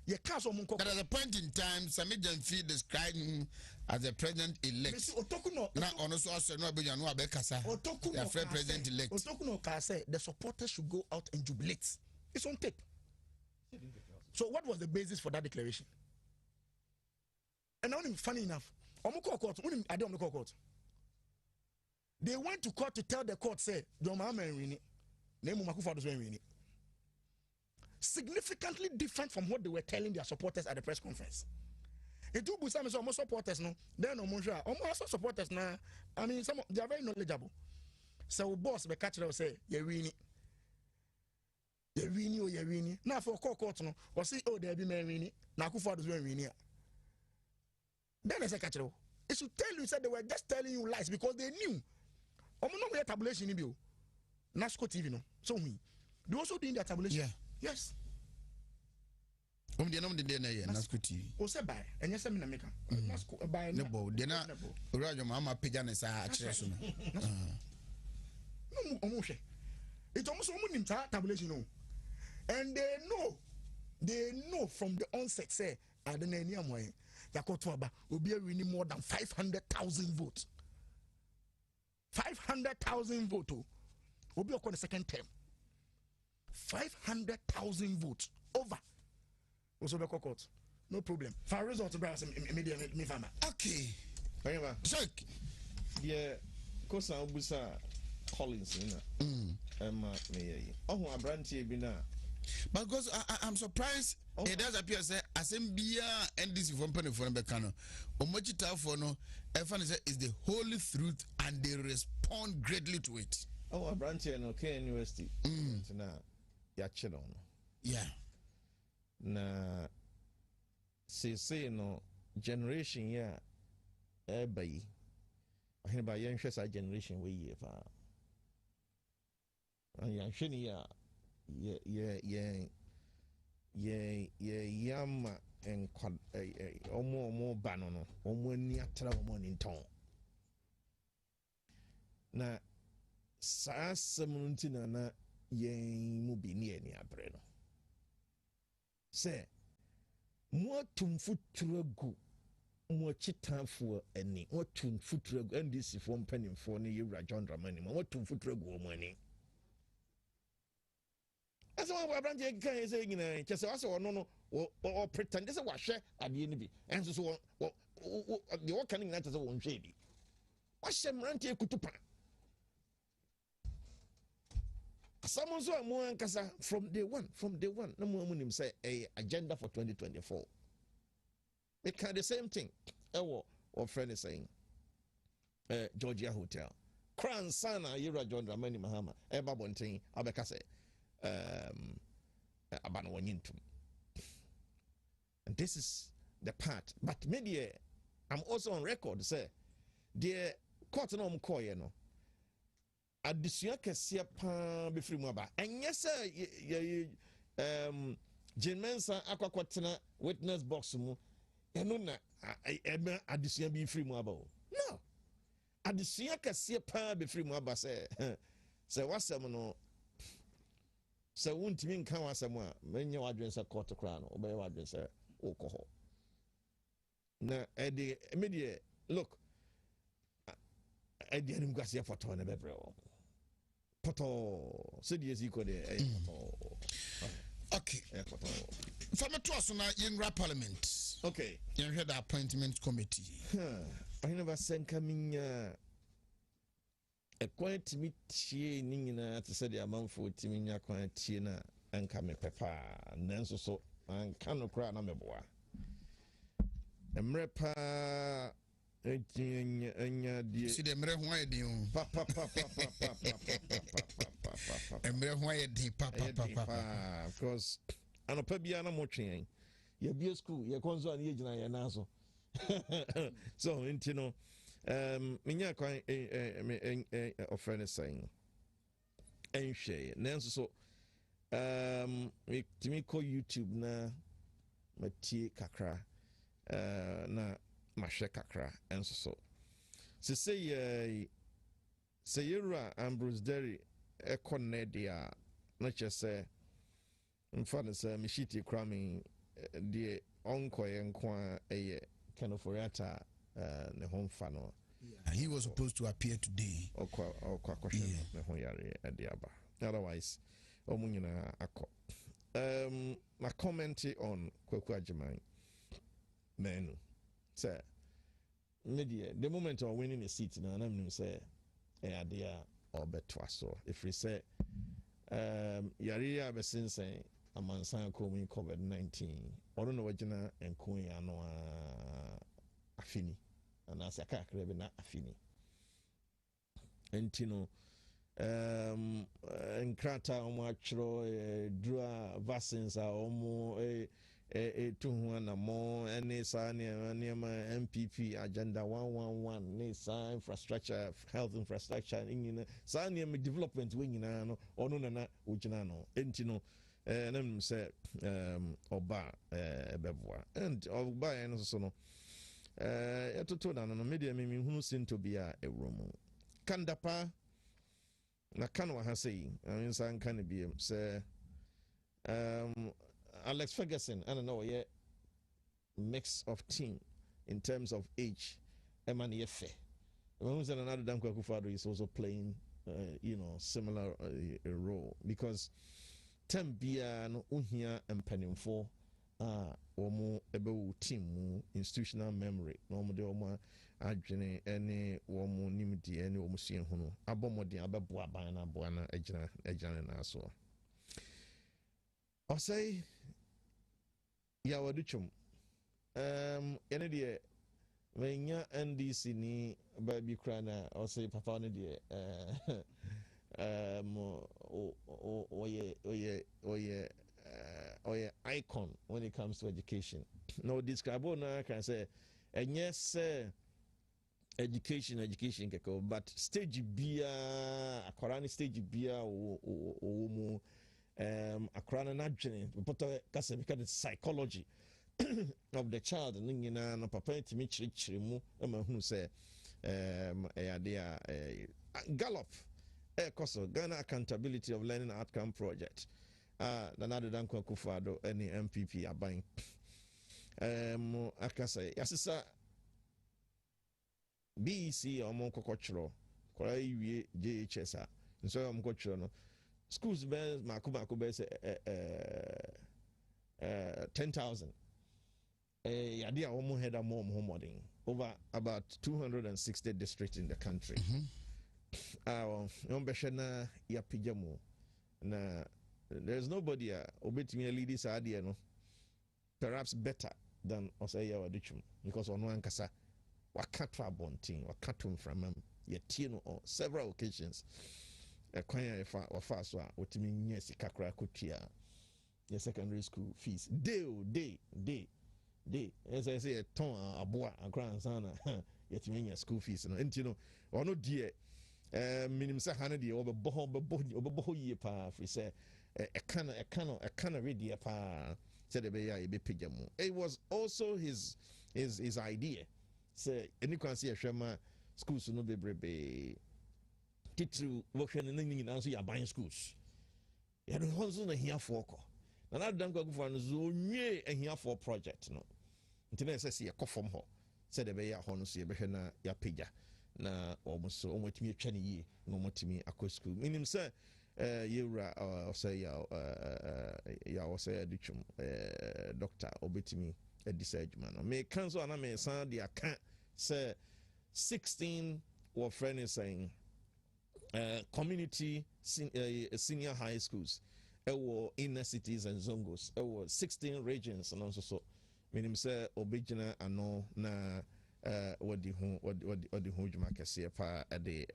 But at a point in time, Sammy Jamfi described him as the president-elect. Now, also, the president-elect. The supporters should go out and jubilate. It's on tape. So what was the basis for that declaration? And now, funny enough, they went to court to tell the court, say, John Mahama and Rini, name Akufo-Addo Rini. Significantly different from what they were telling their supporters at the press conference. It do some almost supporters no. They no more almost supporters now. I mean, some they are very knowledgeable. So boss be catch them say, you The winning or you're winning. Now for court no, or see, oh, there be man winning. Now who for the winning? Then as a catcher, it should tell you said they were just telling you lies because they knew. No way tabulation in you. Nasco TV no. So we they also doing their tabulation. Yeah. Yes. The number de na ye Nasco TV. O se buy and yes me na make am. Nasco buy nebo de na radio mama page na sa akire so no. No omo hwe. It almost omo nim tabulation no. And they know from the onset say I don't know any amwe. Yakoto aba obi winning more than 500,000 votes. 500,000 votes. Obi okon the second term. 500,000 votes over. Also be court. No problem. For result to browse immediately me fama. Okay. Remember. Check. Yeah, kosa obusa Collins na. Me oh abrantie bi na. Because I'm surprised it does appear say Asembia NDC from Penny for Becano. Omochita for no is the holy truth and they respond greatly to it. Oh, a branch in OK University. Na yachino. Yeah. Na say no generation ya bayi. I hear by young generation we ye fa. And young shiny ya yama and more banano, near travel in town. Na Samuntina na mubi near Breno. Say, more tumfutragu, more chitan for any, more tumfutragu, and this if 1 penny for near John Dramani, more tumfutragu money. That's why I'm saying, just also no, or pretend this is what share at the end. And so, the all coming letters of one shady. What's some ranty kutupa? Someone saw more Kasa from day one. No more him say a agenda for 2024. It can the same thing. Or friend is saying, Georgia Hotel. Crown Sana, Yura John Dramani Mahama, Eba Bonting, Abekase. And this is the part. But maybe I'm also on record say the court no mkoye no adisua kese pa be free mu aba. And yes Jenmensa akwakotena witness box mu eno na adisua be free mu aba. No. Adisua kese pa be free mu aba say wasem no. So Wontumi nka wasɛm a menye wadwen sɛ court kra no obɛyɛ wadwen sɛ wokɔ na ɛde media look ɛde anim kwase photo na bebre photo so die ziko de photo okay from to us na yengra parliament okay you heard the appointment committee I never senka minya a quite meet ni nyina to say the amount for timinya quite na anka me pepa and so and can cry na meboa emrepa enya die see the emre ho ayedi papa emre ho ayedi papa because anopa bia na mo twen ya bia school ya konzo na ye gina ya na so so intino minya kwan offering saying en share nanso so me ko YouTube na matie kakra na mahwe kakra enso so say yura Ambrose Derry econedia na chese mfano say mishiti krami die onkoye nkwa eye kenoforiata ne home fano. He was supposed to appear today. Otherwise, omunyina ako. My comment on Kweku Agyemang menu. Say, media the moment of winning a seat now, I'm say idea or betwaso. If we say Yaria Besin say a man sang COVID-19. I don't know what jina and Kuya no afini. And as a crack na afini. And nkrata omo achro drua vaccines a omo to ho na mo ene sa ne MPP agenda 111 ne sa infrastructure health infrastructure nyina sa ne development we nyina no ono na ogina no enti no na say oba ebeboa and oba en so no etoto na no media me hunu sinto bia ewromu kandapa na kanwa ha sei san kan bia say Alex Ferguson, I don't know, yeah, mix of team in terms of age. Emmanuel Fe. Another Dan Kwakufado is also playing, similar role because Tembia no Unhia and Penninfo omo ebe team institutional memory no mo de omo adwene ene omo nimdi ene omo sien hono abomode abebo aban na boa na agina na so I say ya waduchum ene de wenya NDC ni baby krana I say papa ne de icon when it comes to education. No describe na can say and yes education keko but stage bia akorani stage bia o akorana na dwene but kase because the psychology of the child nyina no papa ntimi chirichiri mu ma hunu say gallop koso Ghana Accountability of Learning Outcome Project Nanado Dankwa Kufado any MPP aban akasa yasisa BEC omo kokochro kwara iwie JHS nso omo kokochro no schools be makuba be say 10,000 yade a omo head more modern over about 260 districts in the country. Na there's nobody obetimi lead this idea no perhaps better than Osaya Waduchum because on one kasa wakato abontin wakato from yetie no on several occasions kwanya wafa so a otimi nya sika kra kotua your secondary school fees day as I say ton aboa akra ansana yetimi nya school fees no enti no ono die minimum say 100 year obo ye pa free say a kind ready pa said the be pijamu. It was also his idea say any can see a shema schools no be brebe titru working in answer your buying schools you don't want to hear for na na dan go for no zo nwe ahia for project no internet say e from ho said the be ya ho no so ye be na ya pija na almost omotimi atwa ne yie na omotimi akọ school minim say yewra say ya say adutwum doctor obetimi edisa adwuma no me kan so na me san de aka say 16 were friend is saying community senior high schools inner cities and zongos 16 regions and also so minim say obegina ano na what the whole juma kese pa ade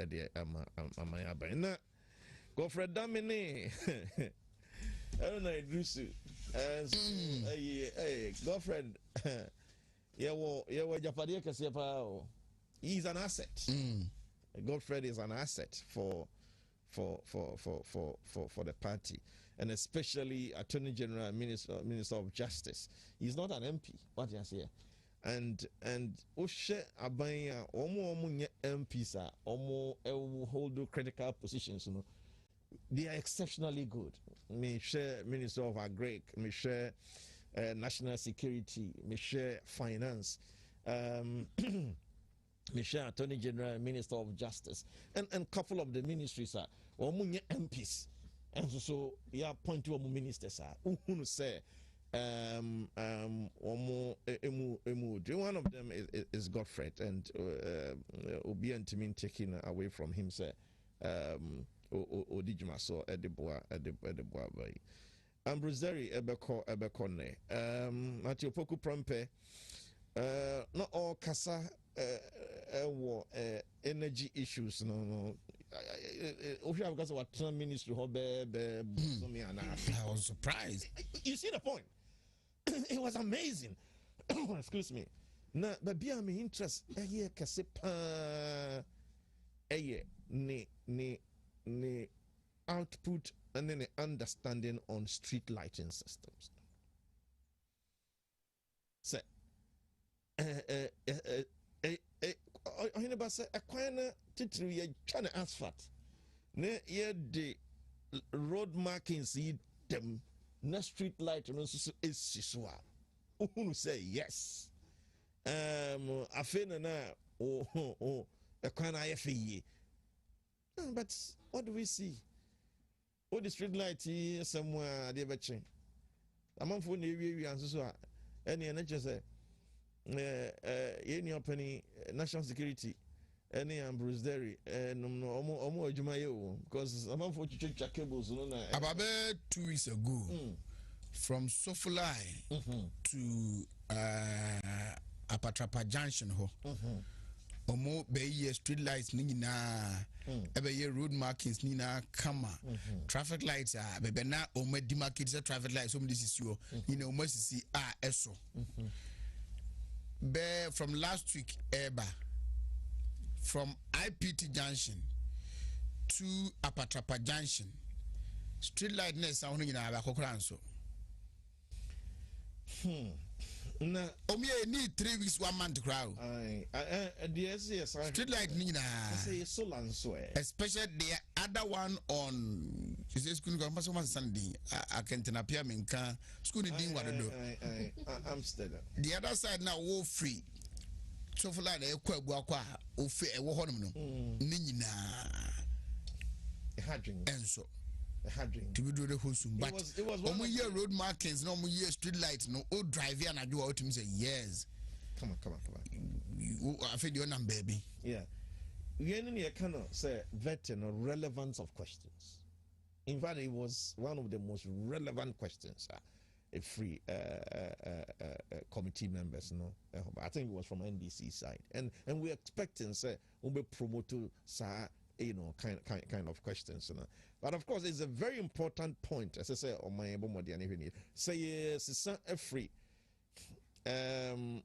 amaya ba na Godfred Damini I don't know Idrisu Godfred yeah Japadi kese pa he's an asset Godfred is an asset for the party and especially Attorney General Minister of Justice. He's not an MP what you say and Oshe Abaya omo MPs omo hold critical positions, you know. They are exceptionally good. Me share Minister of Agric, me share National Security, me share Finance, me share Attorney General, Minister of Justice, and couple of the ministries are omo MPs. And so yeah, point to omo ministers are who say one of them is Godfred and Obi and Timin taking away from him say Odijima so Edeboa by Ambroseri Ebeko ne Matthew Poku Prompe not all kasa energy issues no because of what ministry, I was surprised. You see the point? It was amazing. Excuse me. Na baby am interest eye kase pa ne output and then the understanding on street lighting systems. So I never say a quina titri ye chana asphalt. Ne ye the road markings them na street light no is siswa. Who say yes? I feel na a quina ye. But what do we see? Oh, the street light here somewhere they be change. Among for we answer so any NHS any opening national security any Bruce Derry no omo adwuma ye o because among for check cables no na about 2 weeks ago from Sofulai to Apatrapa Junction ho omo be ye street lights ni na ebe ye road markings ni na kama traffic lights be na omo demarcate traffic lights omo this is you know omo sisi eso be from last week eba from IPT Junction to Apatrapa Junction street light na sound ni na ba kokran so na omi need 3 weeks 1 month crowd yes street light ni na say solar so especially the other one on is school go pass one Sunday I can't appear menka school ni din wadodo Amsterdam the other side now wo free so for like e kwa agua kwa o fe e wo honom no ni nyina enso to be do the hosum but it was omo year road markings no omo year street lights no o drive here na do out him say yes come on I feel your number baby yeah we any kind of say vetting or relevance of questions. In fact, it was one of the most relevant questions a free committee members I think it was from NDC side and we're expecting say we'll be promoted kind of questions but of course it's a very important point as I say on my say yes free one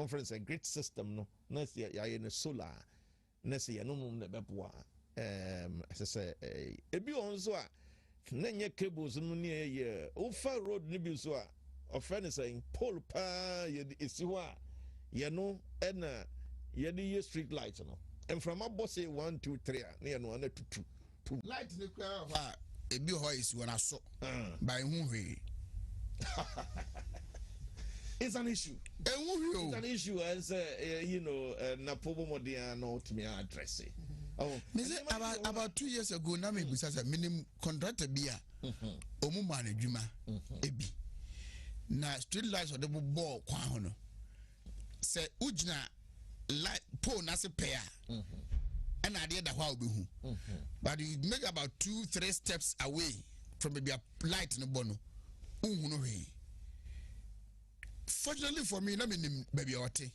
friend say great system no next year in solar next year no as I say it be on so nenye cables no near ye ofa road ni bi so a friend is saying pole pa ye isi ho a ye no na ye the street light no and from above say 1 2 3 na no na 2 light ni kwa ha ebi ho is when aso by hu hwe it's an issue it's an issue as na pobo modia no to me address it. Oh, about 2 years ago, na me bisa say minim contractor bia omu man adwuma ebi na street lights or the ball kwa ho no say ugina light pole na se pair and ade da hwa obehu but you make about 2-3 steps away from maybe a light no bono unhu no he. Fortunately for me, na me baby ote.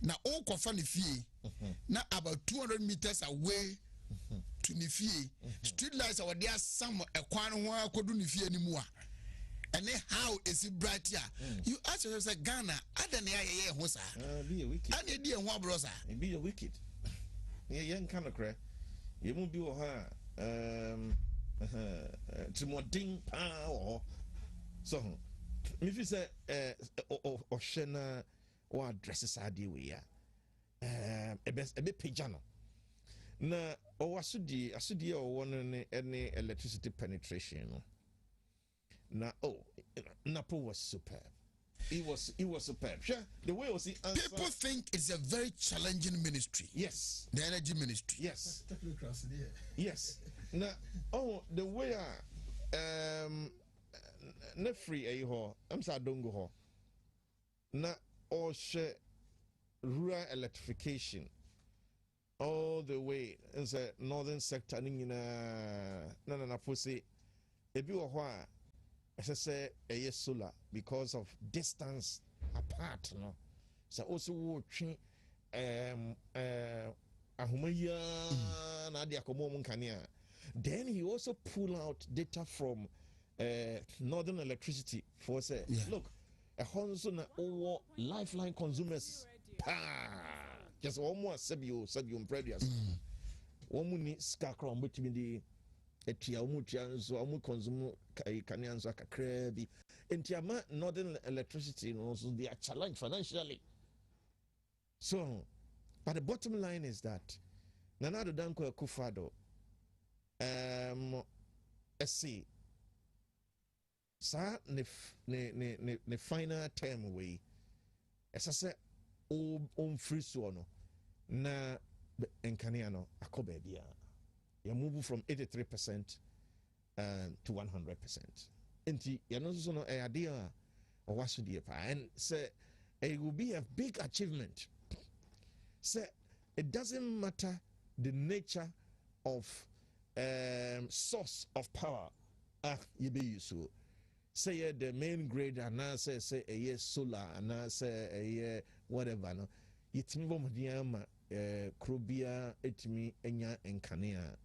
Na all kofa ni fie. Na about 200 meters away to ni fie. Street lights are there some a kwan ho akodu ni fie ni mu a. And how is it bright here? You ask yourself Ghana, adane ye ho sa. Be a wicked. Ade die ho abro sa. Be a wicked. Yeah, kind of cry. You mu bi wo ha Timothy or so me fi say o shena o addresses ade we ya ebe page no na o asudi o won ne electricity penetration no na Napo was superb. It was superb. Sure, the way was he answered. People think it's a very challenging ministry. Yes, the energy ministry. Yes, yes. Now, the way na free I'm sorry, don't go ho. Na rural electrification all the way in the northern sector. Na pussy. If you are as I say, a solar because of distance apart, no. So also watching ahumaya na ade akomo mu nkania. Then he also pull out data from Northern Electricity for say, look, a honso na owo lifeline consumers just almost sabium previous. Womu ni skakra mbetimi di etia umutia nso amu consume kania nso akakra bi. Entiama Northern Electricity also they are challenged financially. So, but the bottom line is that Nanado Danko Kufado essay sa ne final term way as I say on free so no na enkania no akoba bia you move from 83% to 100%. Enti ya no so no e ade a o waso die pa and say it will be a big achievement. Say it doesn't matter the nature of source of power you be used to say the main grid and now say a year solar and now say a year whatever no it's me bomdiama krobia etimi enya enkania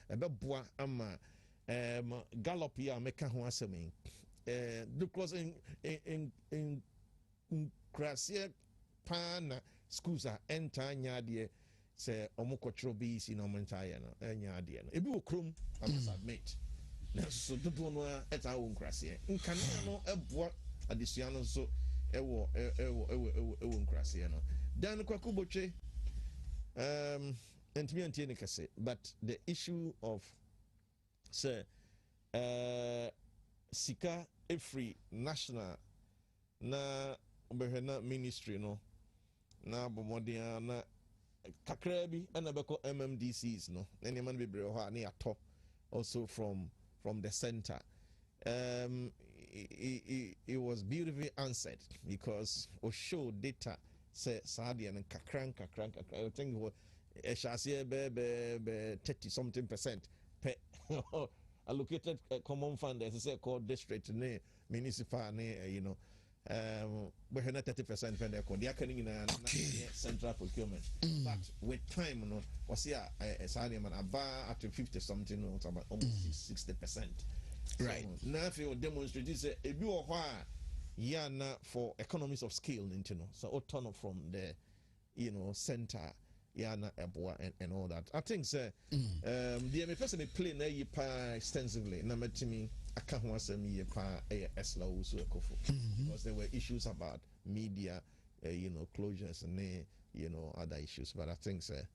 ebeboa ama gallop ya meka ho asemi because in krasia pana schools are enter nya de say omokotro bi si no mentaya no nya de no ebi okrom I must admit na so dodo no eta wo nkrasia nkania no eboa adesua no so ewo nkrasia no dan kwakubotwe entimi antie ne kase but the issue of say sika every national na obehena ministry no na bomodia na kakra bi ana beko MMDCs no any man be bre ho na yato also from the center. It was beautifully answered because we show data say Sadia and kakran I think it shall say be 30 something percent per allocated common fund as I say called district ne municipal ne you know we have 30% when they call central procurement. But with time, you know, was here about 50 something, no, about almost 60%. Right now, if you demonstrate this, a bit yeah, for economies of scale, you know, so all turn up from the center. Yeah, and all that. I think, sir, the person play na extensively. Na metimi aka ho asem ye pa esla usu ekofo because there were issues about media, closures and other issues. But I think, sir,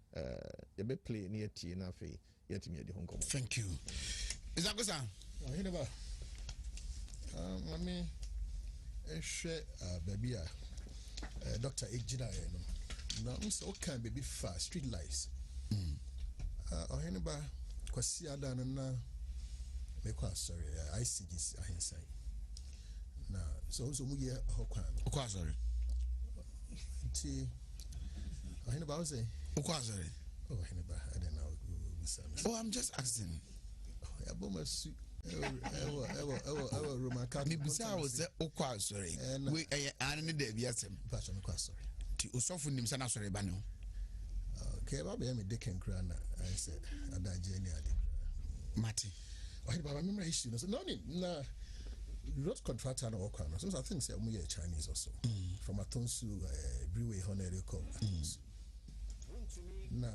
you be play near T na fe yet me the Hong Kong. Thank you. Is that good, sir? I hear about. I mean, baby, Dr. Ejida, now so can baby fast street lights. Oheneba kwasi ada na me kwa sorry I see this ahensan. Na so mu ye hokwan. Okwa sorry. Ti oheneba was say okwa sorry. Oh oheneba I don't know. Oh, I'm just asking. Oh ya boma su ewo Roman Catholic. Me bisa was say okwa sorry. We ane de biasem. Pastor me kwa sorry. Osofu nim sana sorry ba no. Okay, baba me de ken kra na I said adaje ni ade. Mati. Why baba me issue no na road contractor na work na. So I think say we are Chinese also. From Atonsu Brewery Honore call Atonsu. Na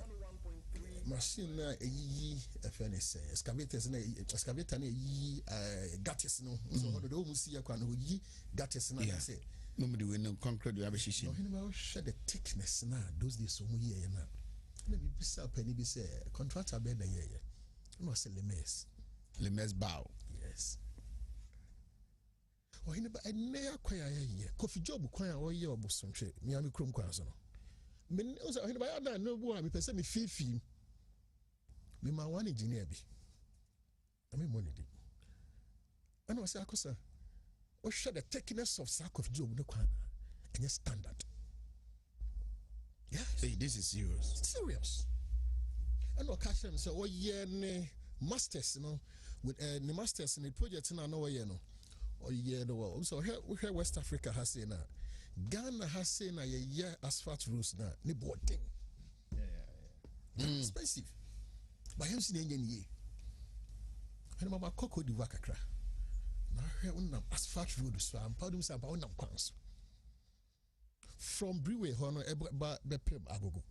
machine na eyi FNS say excavators na excavator na eyi gates no. So do mu see akwa no yi gates na say nobody will know concrete you have a shishi. No, he share the thickness now. Those days so we here now. Maybe bisa penny be say contractor be na here. No say lemes bow. Yes. Oh, he never near kwaya here. Coffee job kwaya o ye obosonhwe. Me am krom kwa so no. Me o say he never na no bu am pese me fifi. Me ma one engineer bi. I mean money di. And I say akosa or share the thickness of sack of job no kwana and your standard. Yes. Hey, this is serious. Serious. And no catch them say, oh yeah, ne masters, with the masters in the project in our no. Oh yeah, the world. So here West Africa has say na Ghana has say na yeah asphalt roads na ni boarding. expensive but him see enye nie and mama Cote d'Ivoire kakra na hwe unam asphalt road so am powdum say about unam kwans from Brewery hono eba be pem agogo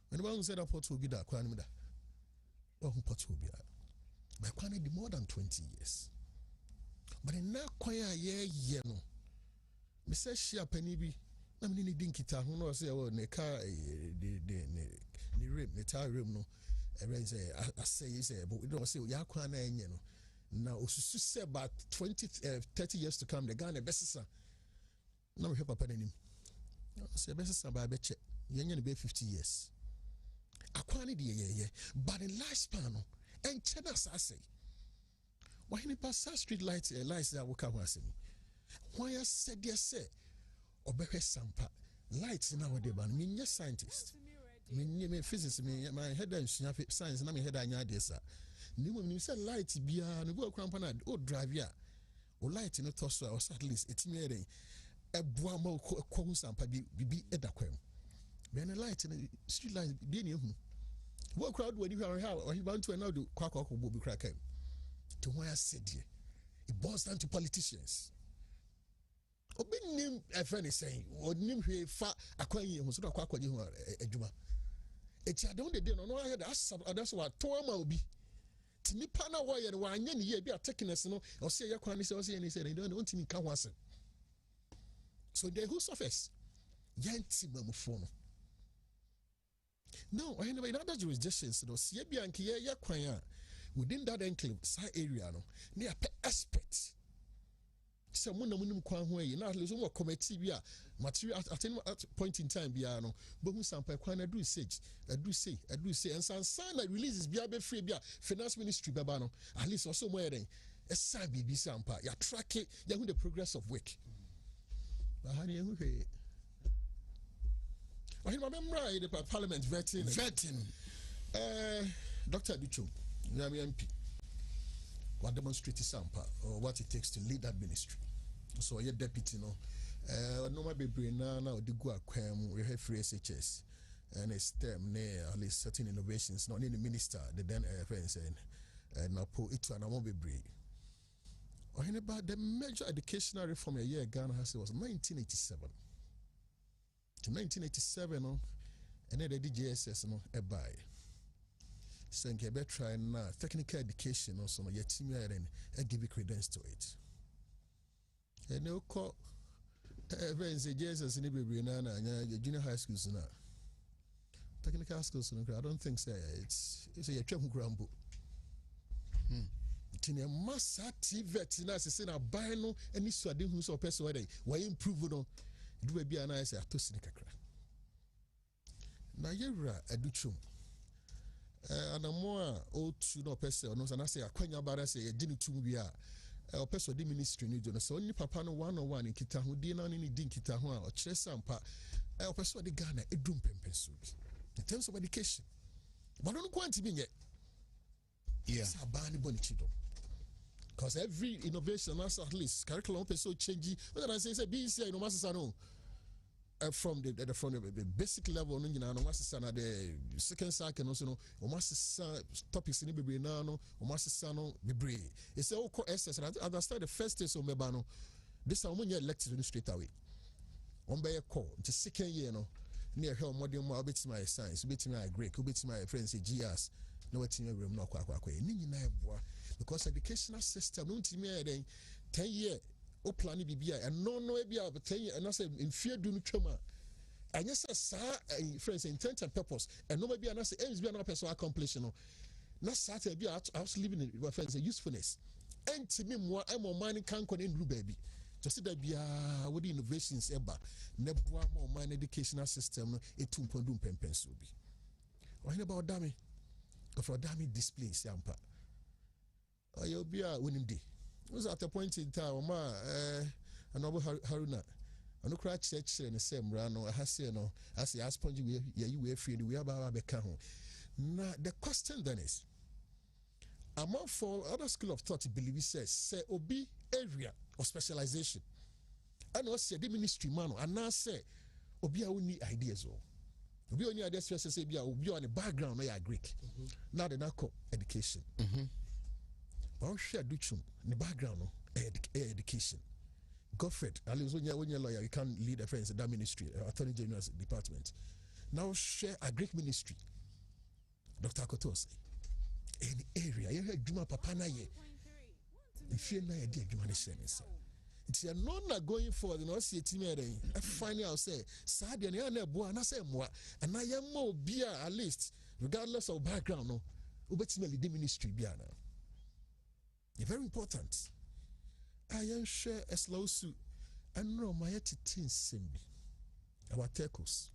when one said that port will be that kwan da oh port will be by kwan dey more than 20 years but in na kwan ye no me say share pani bi na me ni dinkita ho no say oh ne ka the rim the tire rim no say I say but we don't say ya kwan na enye no now osusu say about 30 years to come the Ghana besisa na me help papa nanim say besisa ba be che yenye be 50 years akwan de ye but in lifespan no enche na say why ni pass street lights that work out asem why I said yes say obehwe sampa lights na we de ban me scientist me physics me my head and science na me head anya de sa ni mo ni say light bia no go krampa na o drive ya o light no to so at least etimi eren eboa ma ko sampa bi edakwam me na light street light bi ni hu wo crowd wani how he want to now do kwakwa ko bo bi kra kan to why I said here it boils down to politicians obi nim efeni saying onim hwe fa akwan yi hu so da kwakwa ji hu adwuma eti adon de no no ahead that's what to ama obi ti nipa na wo ye no anya ne ye bi attackness no o se ye kwan ni se o se ni se no don't me ka ho ase so the who suffers yanti mamufo no no I know in other jurisdictions no se bi anke ye kwan a within that enclave side area no near expert so mo na munim kwan ho yi na leso mo committee bi a material at point in time bia no bohu sampa kwan na do sage adu say and san releases bia be free bia finance ministry baba no at least also mo yeren esa bibi sampa ya track ya hu the progress of work ba ha ne hu hwe I remember the parliament vetting Dr. Ducho MP what demonstrate sampa or what it takes to lead that ministry. So your deputy no normal bebre na odi go akwam we have free SHS and a STEM ne at least certain innovations not in the minister the then friends and now put it to an bebre. Or about the major educational reform a year Ghana has was 1987. To 1987 no and then the DJSS no e buy Senke be try now technical education also no yet team and give you credence to it. And you call friends Jesus in the na junior high schools now. Technical schools no I don't think so it's a twem grambo. Tinia massa TVET na se na buy no any swade hu so person why improve no do be na say atosini kakra. Na yewra aduchum and a more old to no person, no, and I say, a quenya barra say, a dinner to be a person, the ministry, no, so only papa no 101 in Kita who did not any dinkita or chesampa, a person the Ghana, a doom pencil. In terms of education, but don't want to be yet. Yes, a bani bonichido. Because every innovation, at least, curriculum is so changing. What I say, BC, no master, no. From the basic level, no, the second cycle, also, no, topics in the no, no, it's all co SS. And I started the first day, so Mebano, this is when you elected straight away. On by a call, the second year, no, near her modern more bit my science, bit my Greek, bit my friends, GS, no, what's in your room, no, because educational system, no, to me, 10 years. O plan bibia and no bia but 10 and I say in fear do no twema and yes sir friends intent and purpose and no maybe and I say aims be an person accomplish no na sat be out living in your friends usefulness and to me more am money can in blue baby to see that bia with innovations eba na boa more mind educational system etum pondum pempenso bi what about dami for dami display sampa ayo bia winning day was at a point in time, Anobu Haruna, I no cry church and the same run or Hasino, as the asponge you were free, we are about Beccaho. Now, the question then is, among for other school of thought, believe says, say, obi area of specialization. And also, the ministry man, and now say, obi, I will need ideas. Obi oni ade stress say bia obi on the background no ya Greek. Now the nako education. But share duchum the background no education. Godfred, at least when you're a lawyer, you can't lead a friends in that ministry, Attorney General's department. Now share a Greek ministry. Dr. Kotos, any area, you heard Juma Papana ye. If you're not a dear Juma, it's a non going forward, you know, see a team I find out say, Sadi and Yana Boa, and I say more, and I am more beer at least, regardless of background, no, ultimately the ministry biana. Very important. I am share a slow suit and no my tin simbi. Our telcos.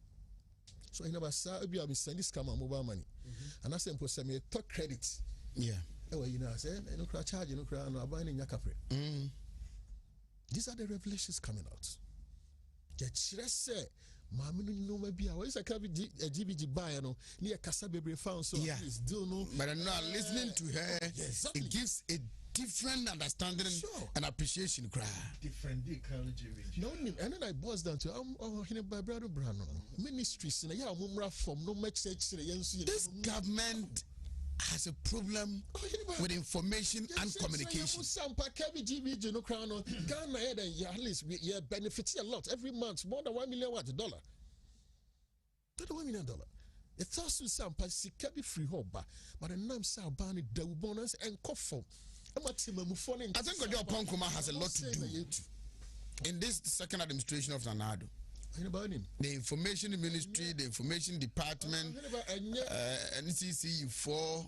So in our side, we have sending scam mobile money. And I say, send me a talk credit. Yeah. Oh, you know, I say, no cry charge, no cry, no buying in your capri. These are the revelations coming out. The church say, Mamma, no, maybe I was a GBG buyer, no, near Casabe found so. Yeah. Do no. But I'm not listening to her. Exactly. It gives a different understanding and appreciation. Different ecology. No, and then I boils down to my brother Brano ministries in a year from no much. This government has a problem with information and communication. Some GBG no crown Ghana at least we benefit a lot every month, more than $1 million $1 $1 million. It's also some Pasikabi free hope, but a name Sabani the bonus and coffee. I think Ojo Pankuma has a lot to do in this second administration of Nanado. The information ministry, the information department, NCC4.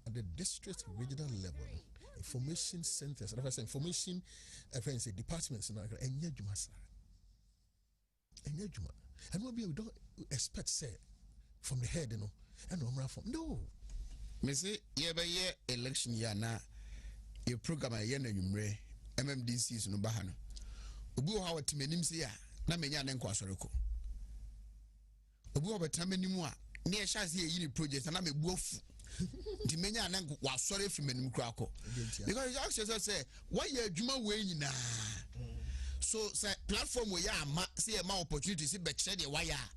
At the district regional level, information centers, information departments, and what we don't expect say from the head, you know, and from no. Me say ye election year na your program a ye na nwumre MMDCs no ba ha no obi wo ha watimanim se ya na menya na nkwa soreko obi wo betamanim a na ye chance ye yi ni project na mebu afu di menya na wa sore fi manim kura ko because you actually say why ye adwuma we nyina so say platform we ya ama say ye ma opportunity say be kire de wire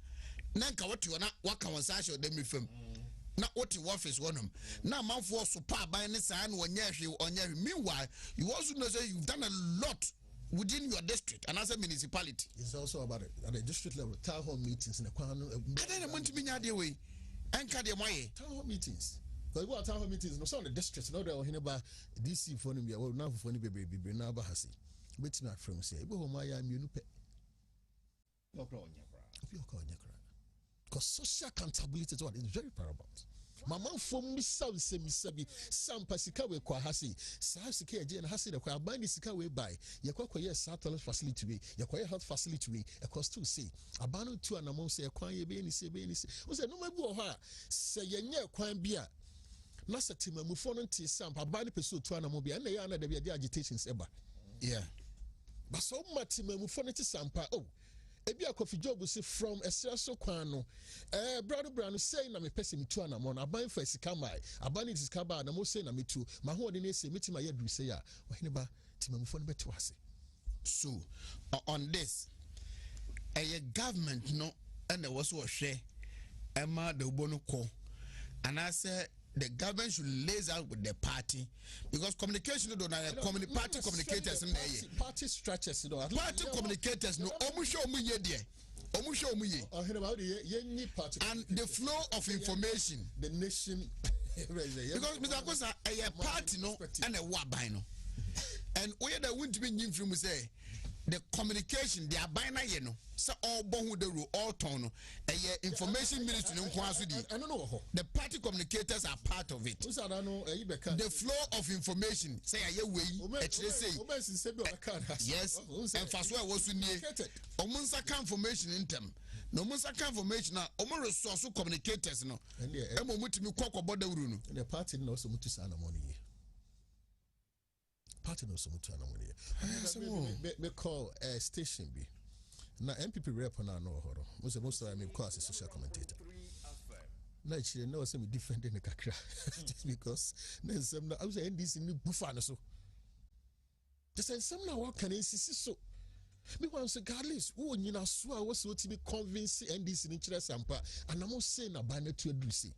na nka wotu na waka won sa show dem fam na oti office wonum na manfo super ban ne saa na onye meanwhile you also know say you've done a lot within your district and as a municipality. It's also about it at the district level town hall meetings in the kwano I don't want to be nya de way anka de moye town hall meetings because what town hall meetings no so on the district no there hin ba DC for no bia we na for no bebre na ba hase betimi afrem say e bo ma ya mienu pe no kra onya kra because social accountability is what is very paramount. Mama from me south say me sabi some pasika we kwa hasi sa sika eje na hasi de kwa abani sika we buy ye kwa yes toilet facility we ye kwa health facility we e cost to say abano tu anamon say kwan ye be ni say o say no mabi o ha say ye nye kwan bia na setima mu fo no nti sam abani peso tu anamon bia na ye na de bia agitations eba yeah but so matima mu fo no ti sampa oh ebi akofi job say from esreso kwan no brother say na me person me tu anamon aban fa sika mai aban is sika ba na mo say na me tu ma ho de na say metima ye dru say ya ohene ba timamufo no beto ase. So on this a government no and there was what share Emma the Bonoco and I said the government should lace out with the party because communication don't party communicators in there. Party structures party communicators no omusho mu ye de omusho mu ye and the flow of information the nation because Mr. Kosa a party no and a wabai no and we that won't be nyim from say the communication the abina ye no so all born with the rule all tone information ministry no kwaso di I don't know the party communicators are part of it the flow of information say aye we say yes and fast where was ni omunsa ka information in them no omunsa ka information na omo resource communicators no emo mutimi kwakwa da wuru no the party no so mutu sana money party no so mutu ana money me call station B. Now MPP rep na no horo. Most of the time call as a social commentator. Na actually no say me defend the kakra just because then some I was NDC ni bufa no so. Just say some na what can insist so. Me want say Carlis, who nyina so a was to be convince NDC in Chile Sampa, and I'm saying a banner to address it.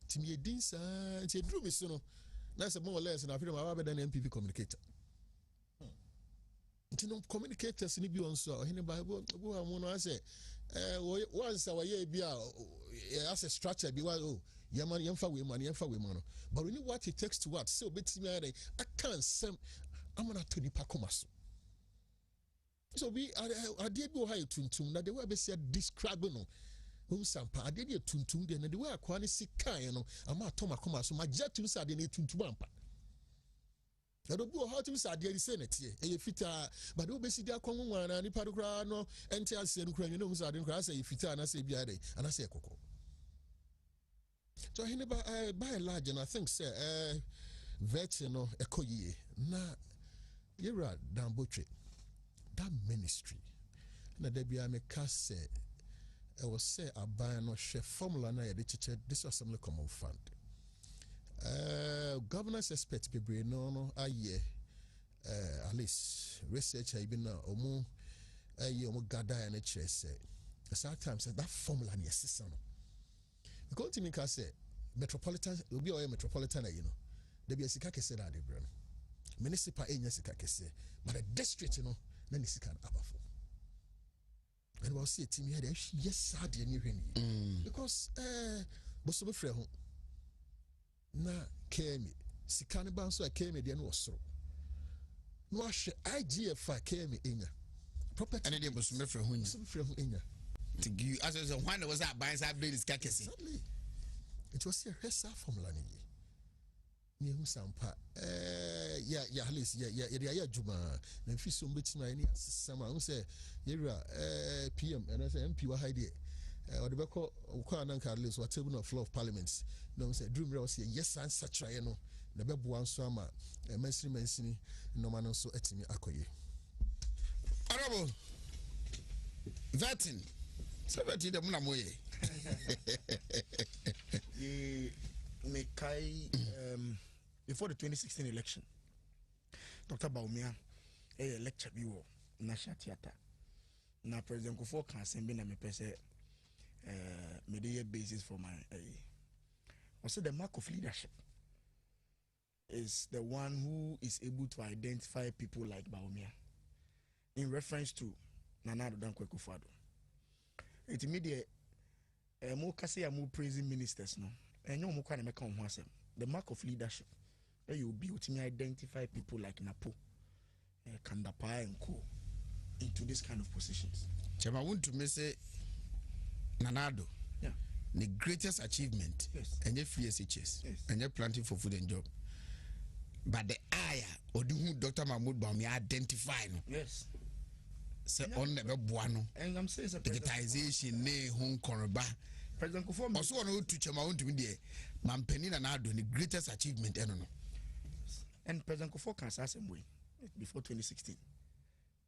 Timmy Dinsa, and she drew me soon. That's a more or less, and I feel I'm than MPP communicator. Communicators in the Bion so, in the Bible, I want to say, once our year be as a structure, be well, Yaman, Yamfa women, but we know what it takes to what, so bits me, I can't say, I'm going to Pacomas. So we I did go high tuntum that the way I said describing sampa I did a tuntum then the way I can see kind I'm a Toma Coma so my jet to say they need tuntumampa. I don't know how to say the Senate here. Fit but obviously they are common one and the Padocrano and tell Sen Ukraine, you know, I didn't say if it and I say Biade and I say Coco. So I never by and large and I think say veteran a coye na you're down butcher. That ministry. Na there be a say I was say a buy no share formula na the teacher this assembly common fund. Governance expert be no aye at least research I been omo aye omo gather and chair say sometimes that formula near system. Because to me can say metropolitan will be all metropolitan you know there be a sika kese that the brand municipal enya sika kese but the district you know then is can abafo and we'll see team here yes sad because boso be frɛ ho na kemi sika ne ban so kemi de no osoro no ahwe IGF kemi enya property and dey boso me frɛ ho enya to give as when was that buying side this kakesi it was a resa formula ni Nihu sampa ya halis ya juma na fi so mbetima ni asama won say yera PM and say MP wa hide or the beko ko ananka halis wa table of floor of parliament no say dream was say yes answer try no na bebo anso ama mansini no man so etimi akoye honorable Vatin sabati de muna moye me kai before the 2016 election, Dr. Baumia a lecture view National Theatre. Now President Kufo can send me me pese media basis for my also the mark of leadership is the one who is able to identify people like Baumia in reference to Nana Dankwe Kufado. It immediate more kasi more praising ministers no and no more kind of the mark of leadership. You be able to identify people like Napo, Kandapa and Co into this kind of positions. Chama Wontumi say Nanado. Yeah. The greatest achievement. Yes. And your free SHS. Yes. And you're planting for food and job. But the aya or the who Dr. Mahmoud Baumi identify no. Yes. Say on the buano. And I'm saying digitization ne hon koroba. President Kufo also want to Chama Wontumi there. Mampeni Nanado the greatest achievement I don't know. And President Kufo can say same way before 2016.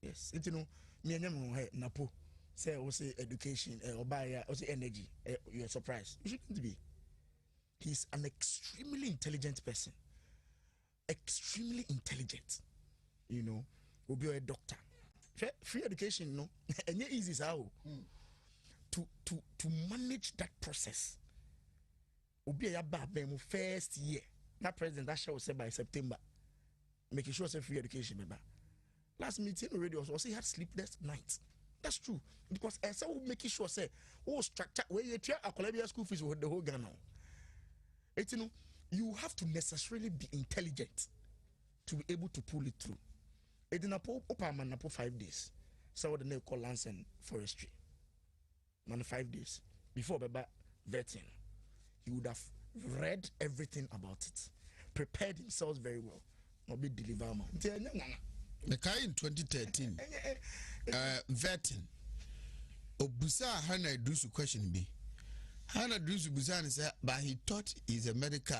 Yes, it you know me and Napo say also education or buy also energy. You're surprised. You shouldn't be. He's an extremely intelligent person. Extremely intelligent. You know, will be a doctor. Free education, no, and yeah, easy how to manage that process. Will be a bad first year. That president that shall say by September, making sure say free education, remember. Last meeting already also he had sleepless nights. That's true. Because so making sure say structure where you try a Columbia school fees with the whole Ghana. It's you know, you have to necessarily be intelligent to be able to pull it through. It didn't open 5 days. So what the name called lands and forestry. Man 5 days. Before Baba vetting, he would have read everything about it, prepared himself very well, not be delivered. The guy in 2013, vetting. Obusa Hana Drusu question be. Hana Drusu Busan said, but he thought he's a medical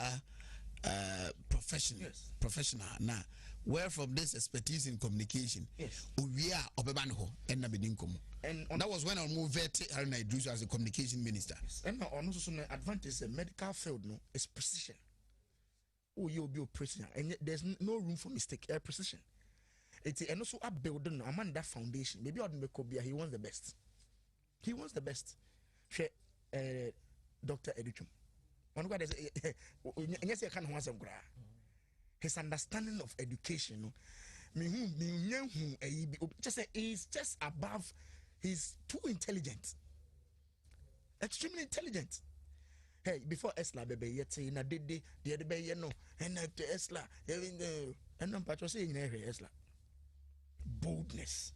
professional. Yes. Professional. Now, where from this expertise in communication? Yes. We are Obebanho and Nabidinkom. And that was when I moved Hana Drusu as a communication minister. Yes. And also an advantage the medical field no is precision. Oh, you'll be a precision, and there's no room for mistake. Precision. It's and also a building a man that foundation. Maybe I'd make Kobia, he wants the best. He wants the best. Dr. Edichum. One guy yes, I can't want some gra. His understanding of education, just say he's just above, he's too intelligent. Extremely intelligent. Hey, before Esla baby, yet in a day, the other bay, no, and Esla, and I'm patro saying Esla. Boldness.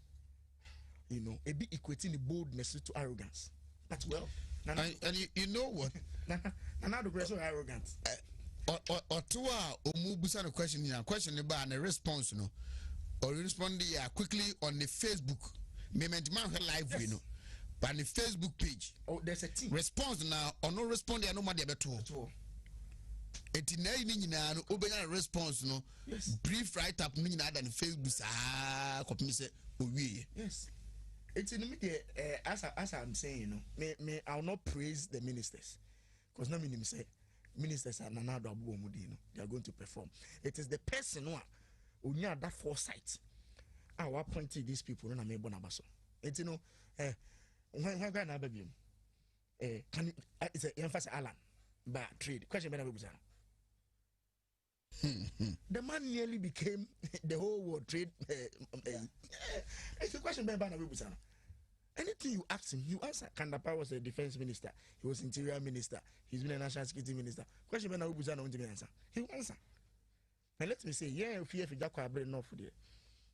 You know, a bit equating the boldness to arrogance. But well, and you know what? And now the question arrogant. Or two or move a question about and a response, no, or respond quickly on the Facebook. Moment man live, you know. But on the Facebook page, oh, there's a team response now or no respond. I know my dear better. It in any open response, no. Yes. Brief write up meaning than Facebook. Copy say, oh, yes. It's in the media, as I'm saying, you know, may I'll not praise the ministers because no meaning say ministers are another they are going to perform. It is the person who only that foresight. I will point to these people and I may bonabaso. It's you know, when I baby, can it's a emphasis Alan, but trade question better the man nearly became the whole world trade. It's a question better anything you ask him, you answer. Kandapa was a defense minister. He was interior minister. He's been a national security minister. Question better answer. He will answer. And let me say, yeah, if you have a brain enough for the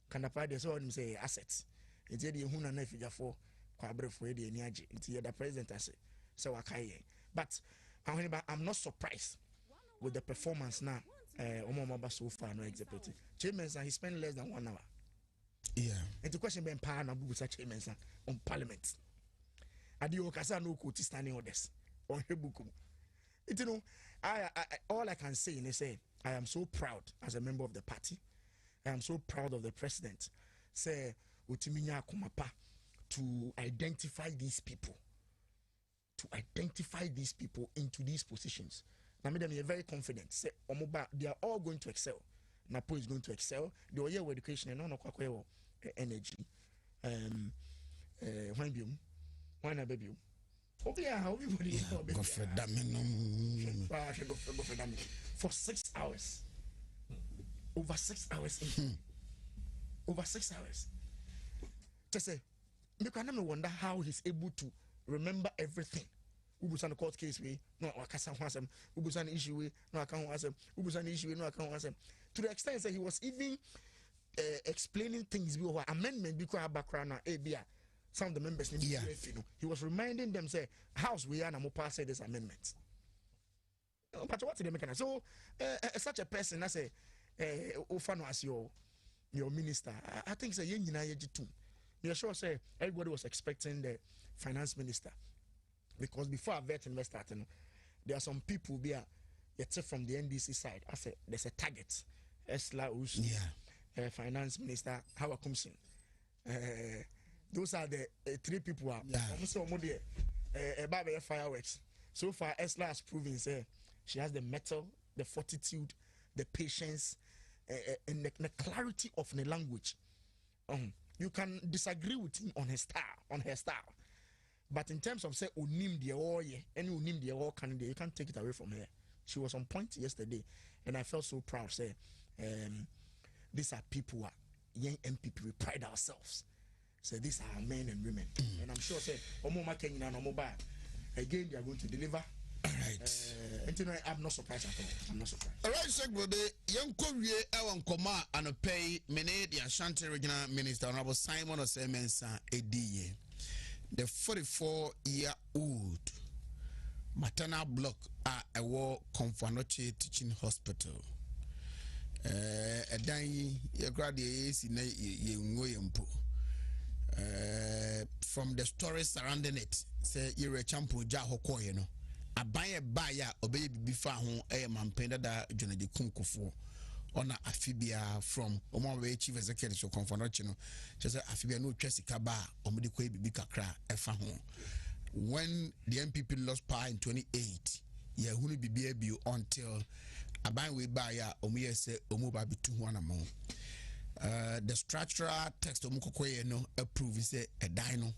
Kandapa, they saw him say assets. It's the Huna Nefija for Quabre for the Niaji. It's the president. I say, so I but I'm not surprised with the performance now. Omoma so far no executive. Chairman, he spent less than 1 hour. Yeah. And the question being power na bubu such chairman on parliament. Adi okasa no ko standing orders on hebukum. You know, I all I can say is say I am so proud as a member of the party. I am so proud of the president. Say Utiminya Kumapa to identify these people. To identify these people into these positions. Now, me them very confident. Say Omoba, they are all going to excel. Napo is going to excel. The Oye education and no energy. When a baby. Oh yeah, how everybody go for for 6 hours. Over 6 hours. Over 6 hours. Just say, you can wonder how he's able to remember everything. Ubusan court case we no akasa hwasem ubusan issue we no aka hwasem ubusan issue we no aka hwasem to the extent that he was even explaining things we were amendment because background na bia some of the members he was reminding them say house we are na mo pass this amendment but what did they make so such a person as a ofano as your minister I think say yen nyina ye gitum you sure say everybody was expecting the finance minister. Because before I vet investor, there are some people there from the NDC side. I said there's a target. Esla Usu, finance minister, Howard Kumsin. Those are the 3 people. Fireworks. So far, Esla has proven say she has the mettle, the fortitude, the patience, and the clarity of the language. You can disagree with him on her style. But in terms of say unim the all any unim the all candidate, you can't take it away from her. She was on point yesterday, and I felt so proud. Say, these are people who are young MPP. We pride ourselves. So these are men and women, and I'm sure say Omoma Kenya and Omoba again they are going to deliver. All right. And you know, I'm not surprised at all. I'm not surprised. All right, Segbode, young Korea, Ewan Koma, and pay Mene, the Ashanti Regional Minister, Honorable Simon Osemensa Ediye. The 44-year-old maternal block at a war Confanoche Teaching Hospital. A dying graduates in from the stories surrounding it, say you're a champion Jahoko, you know. A buyer, obey before home, a mampenda da Jonadi Kunkofo. Ona Afibia from Omawe Chief Executive so Confanochino, just Afibia no Chesikaba, Omidikwe Bibikakra, Efahon. When the MPP lost power in 28, Yahuni BBAB until Abanwe Baya, Omia say Omoba be 2 1 among. the structural text omukokoye no approve say a dino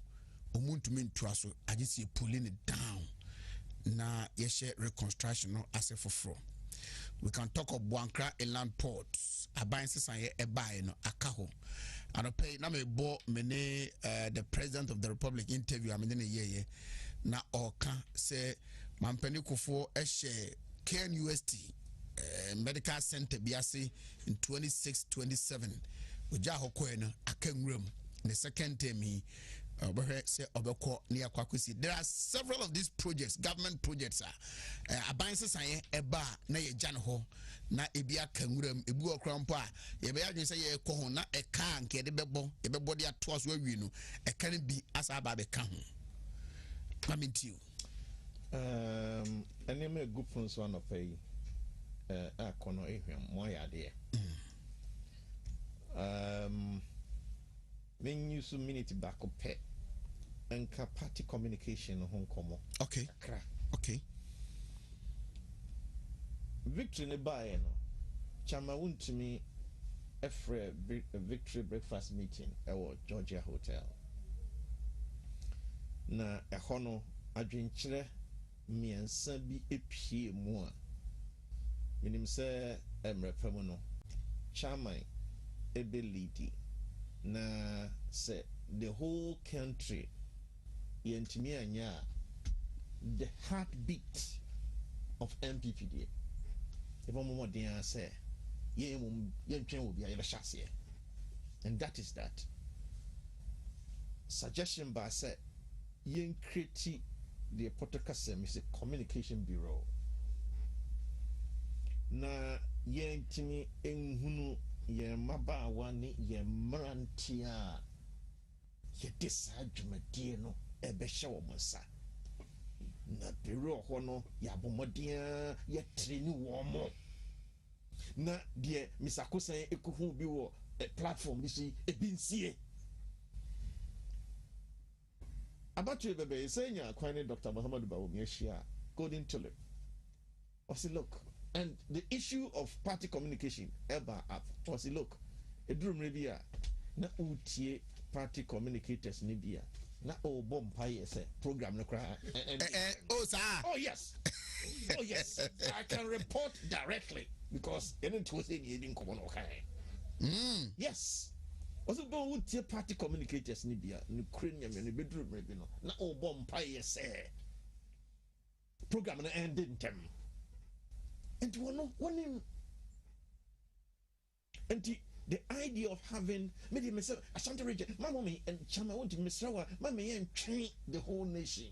omuntumi ntua so agye see pulling it down na yeshe reconstruction no ase foforo. We can talk of Buankra Inland Port. Aban sisan ebae no akaho. And pay na me bo mene the president of the republic interview amene ye na oka say mampani kufo ehye KNUST medical center biase in 26-27 oja hokwe no akanwram the second term he say obeko near kwakwisi. There are several of these projects, government projects aban sisan eba na ye jan ho na ebia kanwram ebu okrampo a ye be adwen say ye ko ho na eka nke de bebo ye bebo de ato aso awi no eka ne bi asa ba be ka ho mamintiu eneme group so no pay akono ehwem mo ya de when you so minute back up and party communication home komo. Okay. Okay. Victory ne bae no. Chama Wontumi efre victory breakfast meeting ewo Georgia Hotel. Na eho no adwenkyere miensa bi epie mu a. Minim se emrepamu no. Chama ebe lady na say the whole country yentimi anya the heartbeat of MPP there. If I'm more than say will be a chassis, and that is that suggestion by say yen create the protocol is a communication bureau na yentimi enhunu ye maba wani ye mrantia ye disadwumadie no ebehye wo monsa na bureau ho no ya bomodia ye treni wo mo na de misakosan ekuhu bi wo platform bi si ebinsie abatu bebe senya kwani Dr. Muhammad Bawumia shia golden tulip also look. And the issue of party communication ever up was look, a drum revia na utie party communicators nibia na o bomb pie program no cry oh yes oh yes I can report directly because anything was in you didn't come on okay yes was it bon utie party communicators nibia no cranium and bedroom revia no na o bomb pie say program no ended them. And the idea of having maybe myself Ashanti region, my mommy and Chama want to Ministerial, my and train the whole nation.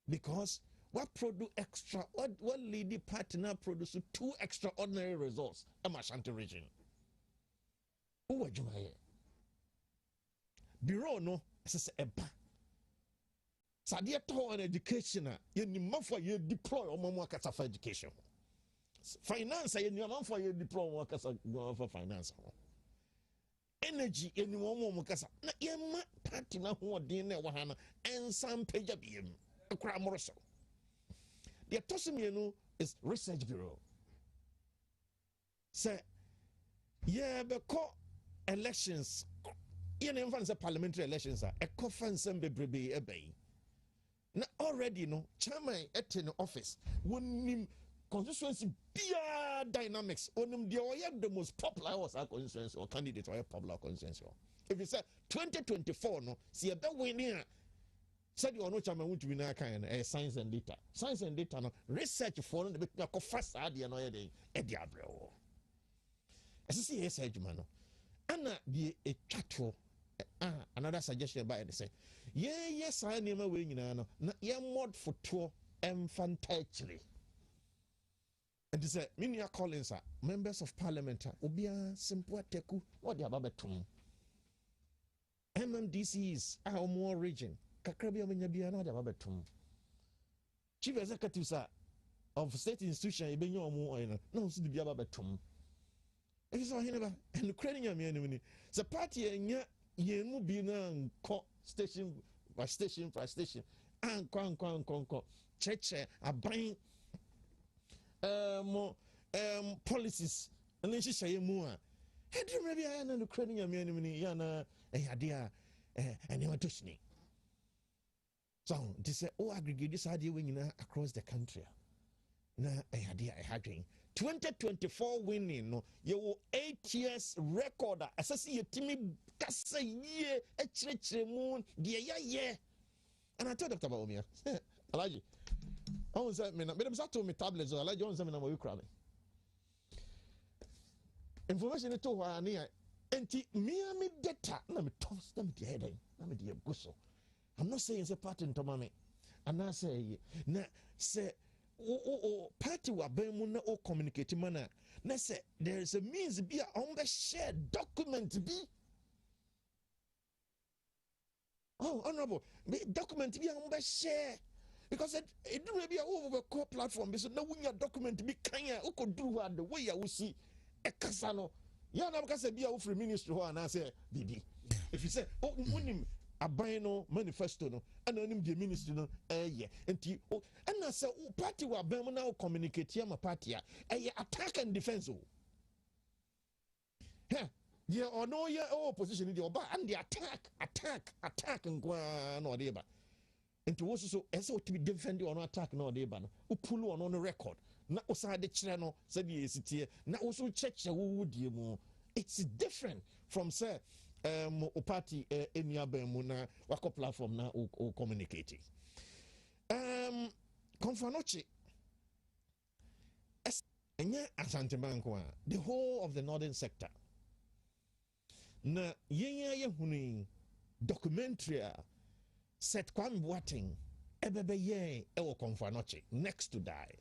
Because what produce extra what lady partner produce 2 extraordinary results in Ashanti region. Who are you? Bureau no as a Sadia to an education, you need for you deploy on workers for education. Finance, you need for you deploy workers for finance. Energy, you want workers. Na yema party na who dinner wahana and some page of him. A crime or so. The Tosimino is Research Bureau. Say, yeah, the elections. You know, parliamentary elections are a coffin some baby obey. Now already no chairman at the office when constituency beer dynamics on the most popular was our constituency or candidate or popular constituency. If you say 2024 no see a better winner said you are no chairman would be na kind science and data no research for the big fast idea no e diablo as see yes man no ana be a chatto another suggestion by the say yes I never win no na ye mod photo infantile and say minia Collins members of parliament obia simple teku what they about betum MMDCs are more region kakrabia menya bia na they about betum chief executives of state institution ebenyo omo oyin na so bia about betum if so hineba and Ukrainian me the party enya yemu bi na nko station by station anko cheche aban policies and then she say mu a hedrum na bia na no kra ni nyame anim ni ya na ade a ene watosni so this aggregate this idea when across the country na ade a hadwen 2024 winning no you 8 years record asasi yetimi kasa ye echirechire mu de ya and I told Dr. Baumia Alaji I was me na me say to me tablets Alaji on say me na mo ukra me information to wa na enti me data na me toss them the head na me de go so I'm not saying it's a pattern to mommy and I say na say party wa ben mu na communicate man na say there is a means be on the share document be honorable document be on the share because it do be over core platform so na wunya document be kan o ko do the way ya we see e kasa no ya na kasa be a free ministry ho na say bibi if you say munim aban no manifesto no ana nim the ministry no enti ana say party wa ban mu na communicate ya ma party attack and defense yeah or no yeah opposition the oba and the attack ngwa no dey ba enti wo so so to be defend or no attack no dey ba no upulu on no record na osade kire no say the esitie na wo so cheche wo die mu it's different from say party eniaba mu na wako platform na o communicating konfanochi enya Asante Banko the whole of the northern sector na yenya hunu documentary set Kwame Boateng ebebe ye ewo konfanochi next to die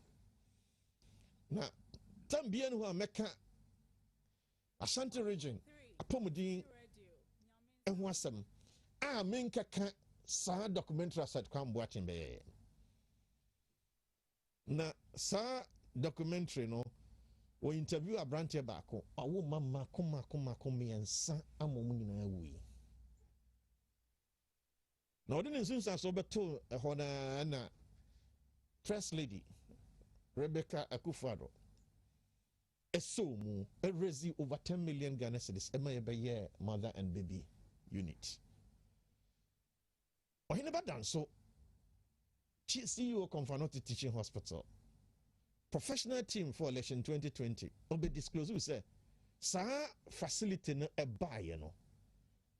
na tambia no ameka Ashanti region apomudin ehu asem a menkaka sa documentary set Kwame Boateng be na sa documentary no o interview Abrante Bako awo mama kuma yensa amomu nyina wi na odin nsunsa so beto eho na first lady Rebecca Akufo-Addo esomu raise over 10 million Ghana cedis ema mother and baby unit ohine badan so CEO Konfanoti Teaching Hospital professional team for election 2020 obe disclose we say sa facility no e baye no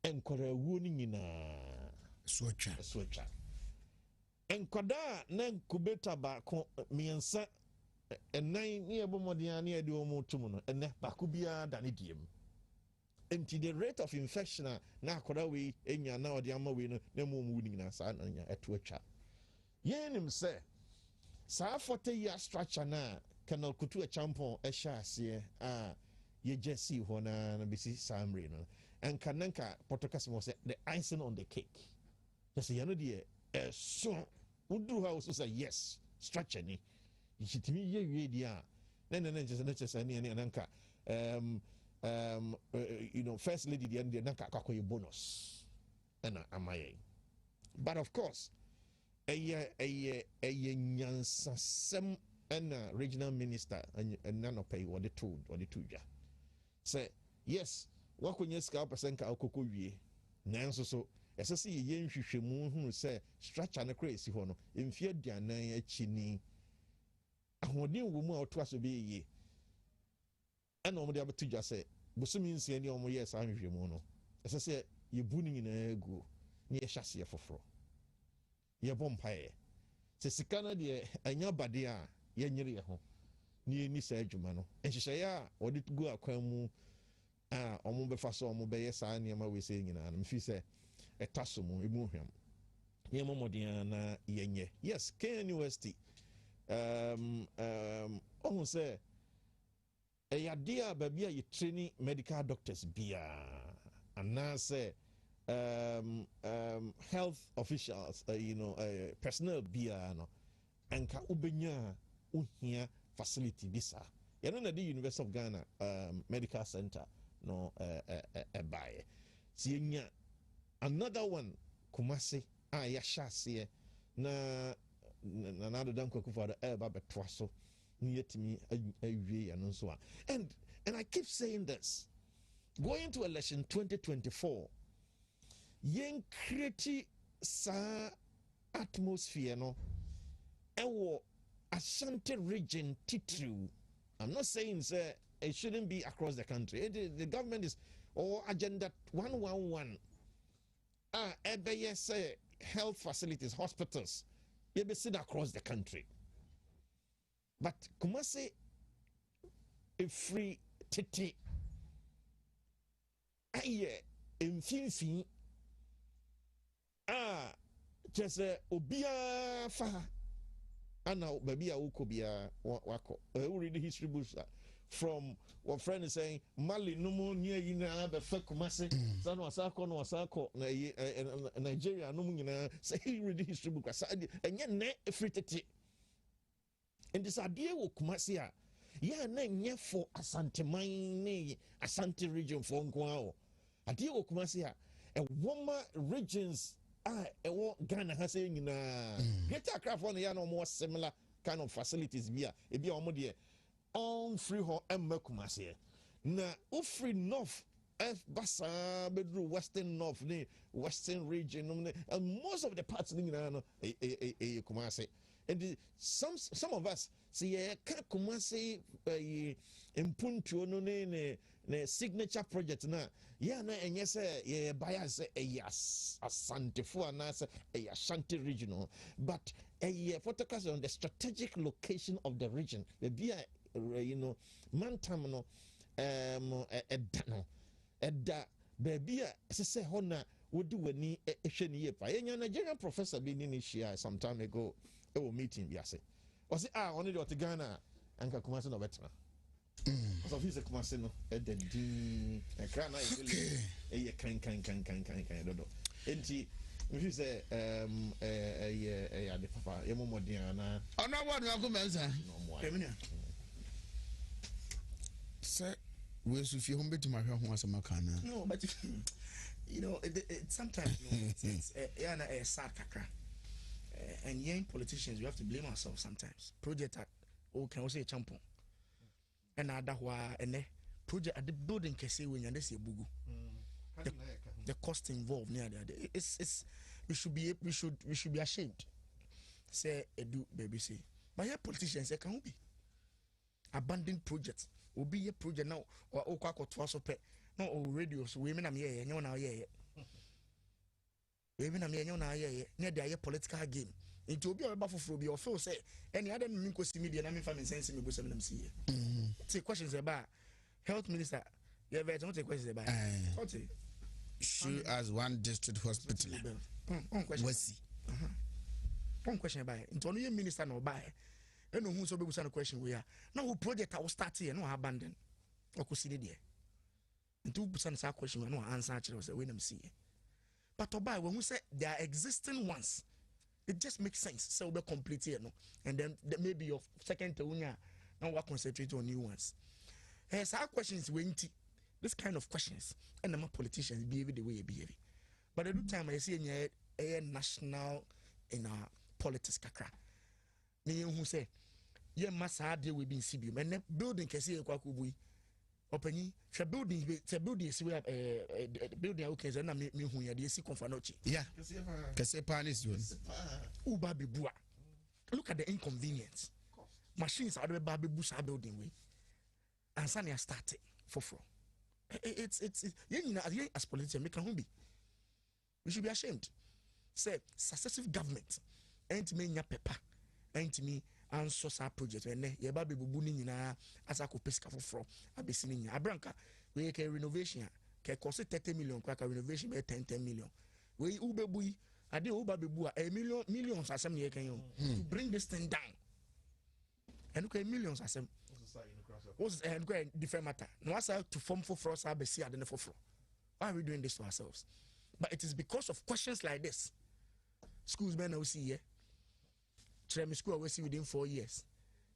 enkora wuo ni nyina socha enkoda na kubeta ba ko miensa enan ni ebomodian na ede omo tum no ene bakubia dane diem enti the rate of infection na akoda we enya na ode ama we no na mu nyina sa na nya eto atwa yenim say sa 40-year structure na Colonel Kutu Champon ase ye jesi ho na bisi samre no enka nanka potokasimo say the icing on the cake just you know the so udru ha so say yes structure ni yitimi ye wie dia na just ni nanka you know first lady the nanka kwakoy bonus na amaye but of course a nyansasem and regional minister and none of pay what they told or the tuja say yes what when you scalp percent alcohol wie nanso so esase ye nhwehwemu hu say structure na crazy ho no mfie aduanan akini ahodin wo mu a oto aso be ye ana omo de abatuja say bosumi nsia ni omo yes ahwehwemu no esase ye bu ni nyina egu ni ye hyase foforo ye bompae se sikana de anya bade a ye nyere ye ho ni ni sa adwuma no enhyehyɛ ya odi go akwan mu a omo befa so omo be yes a niam we se nyina no mfi se etaso mu emu hwam ye momoden na ye nye yes Kenya University ohun se eyade a ba bia ye training medical doctors bia anase health officials you know personnel bia no enka ubenya uhia facility bisa you know na the University of Ghana medical center no buy sienya another one Kumasi ya shase na do dan Akufo-Addo ba betwa so ni yetimi awie ya no so and And I keep saying this. Going to election 2024, yen create sa atmosphere no ewo Ashanti region titru. I'm not saying say it shouldn't be across the country. The government is or agenda 111. Ebe say health facilities, hospitals, you be seen across the country. But Kumasi a free titi aye mfimfini just obia fa ana baby a ukobia wako read the history books from what friend is saying Mali no more near you na be fa Kumasi san wasako no wasako na Nigeria no nyina say read the history book enye ne free titi and this idea wo Kumasi a ya na nye for Asante man ne Asante region for nkwao idea wo Kumasi a woma regions Ghana has saying Greater Accra for no more similar kind of facilities bia e bia omo de on free ho Kumasi na free north basa bedru western north ne western region and most of the parts ni no Kumasi and some of us see Kumasi impuntu no ne signature project na ya na enye say ye bias Asante fu na say Ashanti regional but focus on the strategic location of the region the be mantam no edda baby say hona wodi wani ehwe ni yepa yenya Nigerian professor bi ni share some time ago e wo meeting bi ase o say only the Ghana anka Kumasi no betna so he's a Kumasi no ededi e kra na e kan dodo enti if say de papa ye momodin na ona wa no akumenza Femina say we so fi hom betima hwe ho asema kana no but you know it sometimes it's a sad kakra and young politicians we have to blame ourselves sometimes project can also a champion and and project at the building can say when you see bugu the cost involved near there it's we should be ashamed say do baby say but here politicians say can be abandoned projects will be a project now or okwa so pet no radios women am here nyo na here women am here nyo na here near the political game into obi aba foforo bi o feel say any other me ko see media na me family sense me go say me see here say questions about health minister yeah very don't take questions about okay she as one district hospital on question one question about into no minister no buy eno hu so be busa no question we are now project I will start here no abandon okosidi there into busa no question we no answer actually say we nam see but to buy when we say there are existing ones it just makes sense so we complete here no and then maybe your second to unya now we concentrate on new ones our questions we this kind of questions and the politicians behave the way they behave but at the time I see a national in our politics kakra me who say ye massa deal with being CBM and building can see a kwakubui openi hwe building the building is where building okay na me hu ya de si konfanochi yeah kese panis one uba bebua look at the inconvenience machines are be bebu sa building we and sani started for it's as politicians make can be we should be ashamed say successive government ain't me nya pepa ain't me and so sa project and ye ba bebubu ni nyina asa ko pesika foforo abesi ni nyina abranka we can renovation can cost 30 million kwa renovation be 10 million we ubebu yi ade uba bebu a millions asem ye kan yo to bring this thing down and okay millions asem was and go different matter no asa to form foforo sa abesi ade ne foforo why are we doing this to ourselves but it is because of questions like this schools men now see here Chemi school we see within 4 years.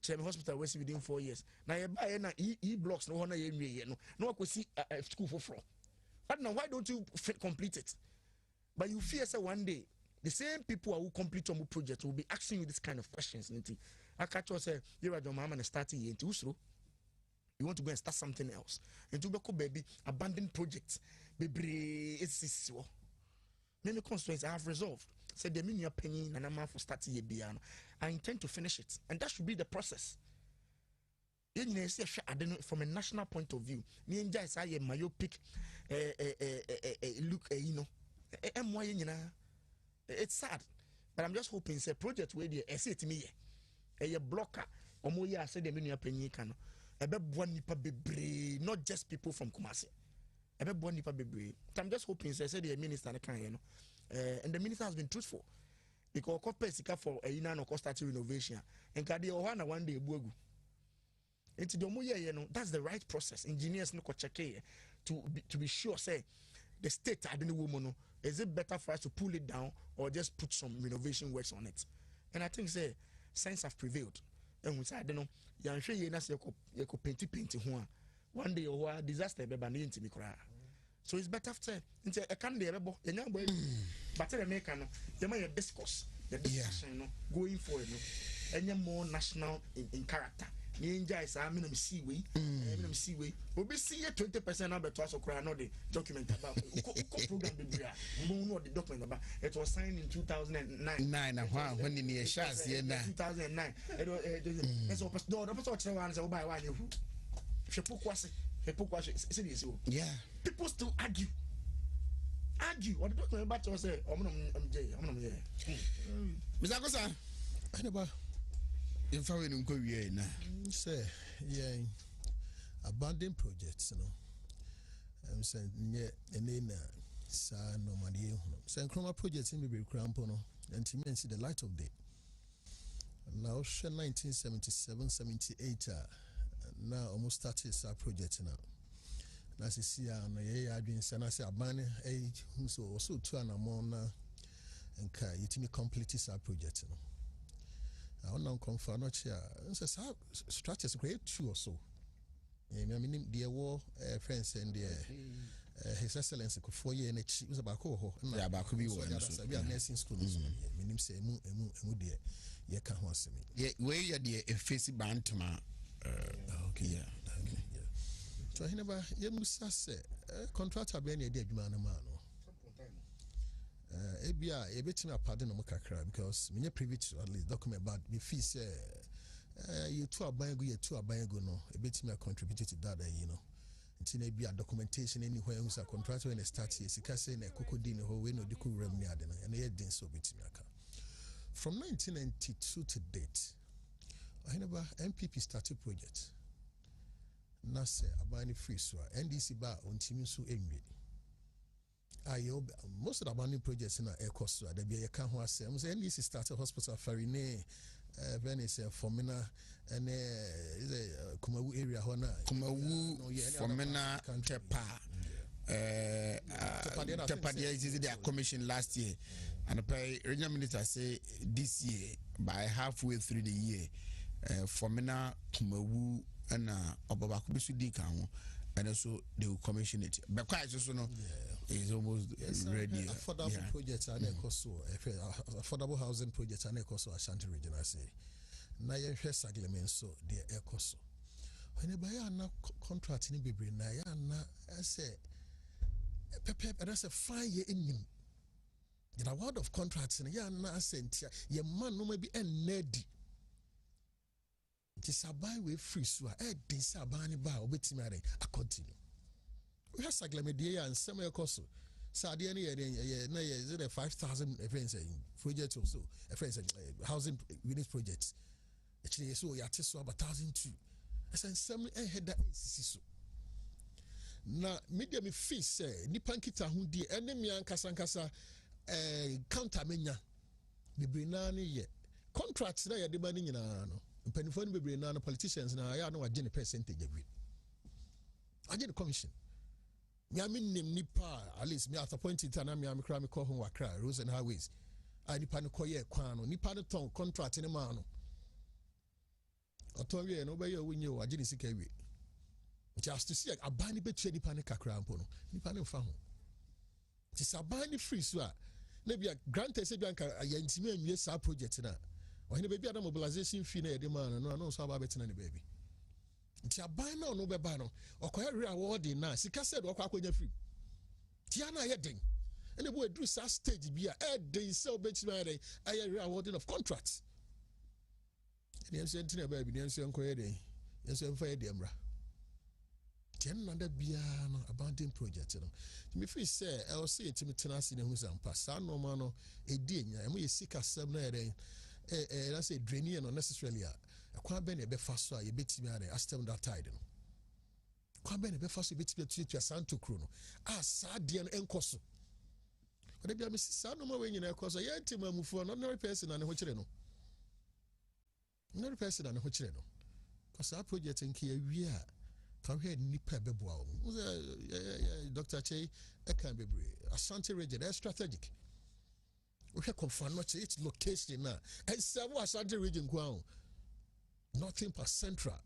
Chemi hospital we see within 4 years. Now you buy na e blocks no na ye no go see school for from. But now why don't you complete it? But you fear say one day the same people who complete your project will be asking you this kind of questions. I catch you say you are your mama and starting here into usro. we want to go and start something else. And to be baby abandoned projects, baby it's many constraints I have resolved. Said the minimum penny and I'm for starting a piano. I intend to finish it, and that should be the process. From a national point of view, me and Jai say a myopic look, it's sad, but I'm just hoping say project where the say to me a blocker or more year said the minimum penny can not just people from Kumasi. I'm just hoping say the minister can and the minister has been truthful because Kopesika for a no cost renovation and Kadi Ohana one day bugu. Into the moye, that's the right process. Engineers no check to be sure say the state I don't know is it better for us to pull it down or just put some renovation works on it. And I think say science have prevailed. And we say I don't know you sure you say you painty one day or disaster be ban into me cry. So it's better after into a can be but the American they might discuss the discussion going forward any more national in character. Ninja is a minimum seaway, minimum seaway. We'll be see 20% of the toss of cry, not the document about program. The document about it was signed in 2009. When in the shots, 2009. It's opposite door, the person was by one. Yeah, people still argue. What the document about to say, I'm Mr. Akosa, I never. If I went go now, say, yeah, abandoned projects, I'm saying, yeah, and then, no money, saying chroma projects in the crampono, and to me see the light of day. Now, 1977, 78, now almost started our project now. Now, see, I've been saying, I say, abandoned age, so also 2 and more now, and you complete our project. I don't know confirm not here. It's a structures create 2 or so. I mean, the war friends and His Excellency 4 years and it was about coho. Yeah, about could be one. We are nursing school. Meaning say, dear, you can't want me. Yeah, where you're dear, a facing bantama. Okay, yeah. So, I never, you must say, contractor being a dead man. Ebia ebetima pardon no kakra because me privy to at least document about the fees you two abango no ebetima contribute to that until ebia documentation anywhere who's a contractor when start here sika say na kokodi no ho we no diku rem ni ade no and ye den so betimi aka from 1992 to date I never MPP started project na say abani free so NDC ba ontimi so enwe most of the abandoned projects in our air cost, there be a can who say, NDC started hospital Farine, Venice, Fomina, and Kumawu area, Kumawu, Fomina, Tepa is their commission last year, and the regional minister say this year, by halfway through the year, Fomina, Kumawu, and Obabakubisu Dikamu. And also they will commission it. But quite also no, it's almost ready. Affordable projects are affordable housing projects are also Ashanti region. I say, na ye hwesa agreement so the ekoso. When buy na contract ni bebre na ya na say pepe that's a 5 year in the award of contracts na ya na sentia ye man no maybe enedi. It's a buy way free so this abani ba obetimi are a continue. We have saglemedia and some cost. Sadia na is it a 5,000 friends project or so a friends housing unit projects. Actually so ya so about 1,002. I said some head that so. Na media me fee say nipa nkita hu die enemy ankasa counter menya bibrinani ye contracts na ya de ba ni nyina no. Penifoni bebre na politicians na ya no wagye ne percentage agree. Agye the commission. Me amin nipa at least me at a point in time me kra me call home wakra roads and highways. I nipa no koye kwan no nipa no ton contract ne ma no. Oton we no be ye wonye o agye ne sika we. Just to see abani betua nipa ne kakra mpo no. Nipa ne mfa ho. Ti sabani free so a na bia granted say bia nka yantime anwie sa project na. When the baby had a mobilization fee, the man, no, so about betting any baby. Tiaban na no beba no okoya re award na sika said okwa akonya free tiana ye den ene bo edru sa stage bia e den se obetima re aye re awarding of contracts ene enso entina ba bi enso enkoye den enso enfa ye dem bra tian na da bia no abandon project no me free say I will say etimi tenase ne hu sampa sa no ma no edi enya e mo ye sika sem na ere let's say draining and unnecessarily akwa be na be fa so a ye betimi are astem that tide no kwa be na be fa so betimi to santo kro no a sa de no enkoso ode bia me sa no ma we nyina ekoso ye ntima mufu no ordinary person na ne ho kire no ordinary person na ne ho kire no cause our project nki ya wi a ka hwe nipa be boa Dr. Che can be Ashanti region is strategic. We have confirmed its location now. And several Ashanti region ground. Nothing per central.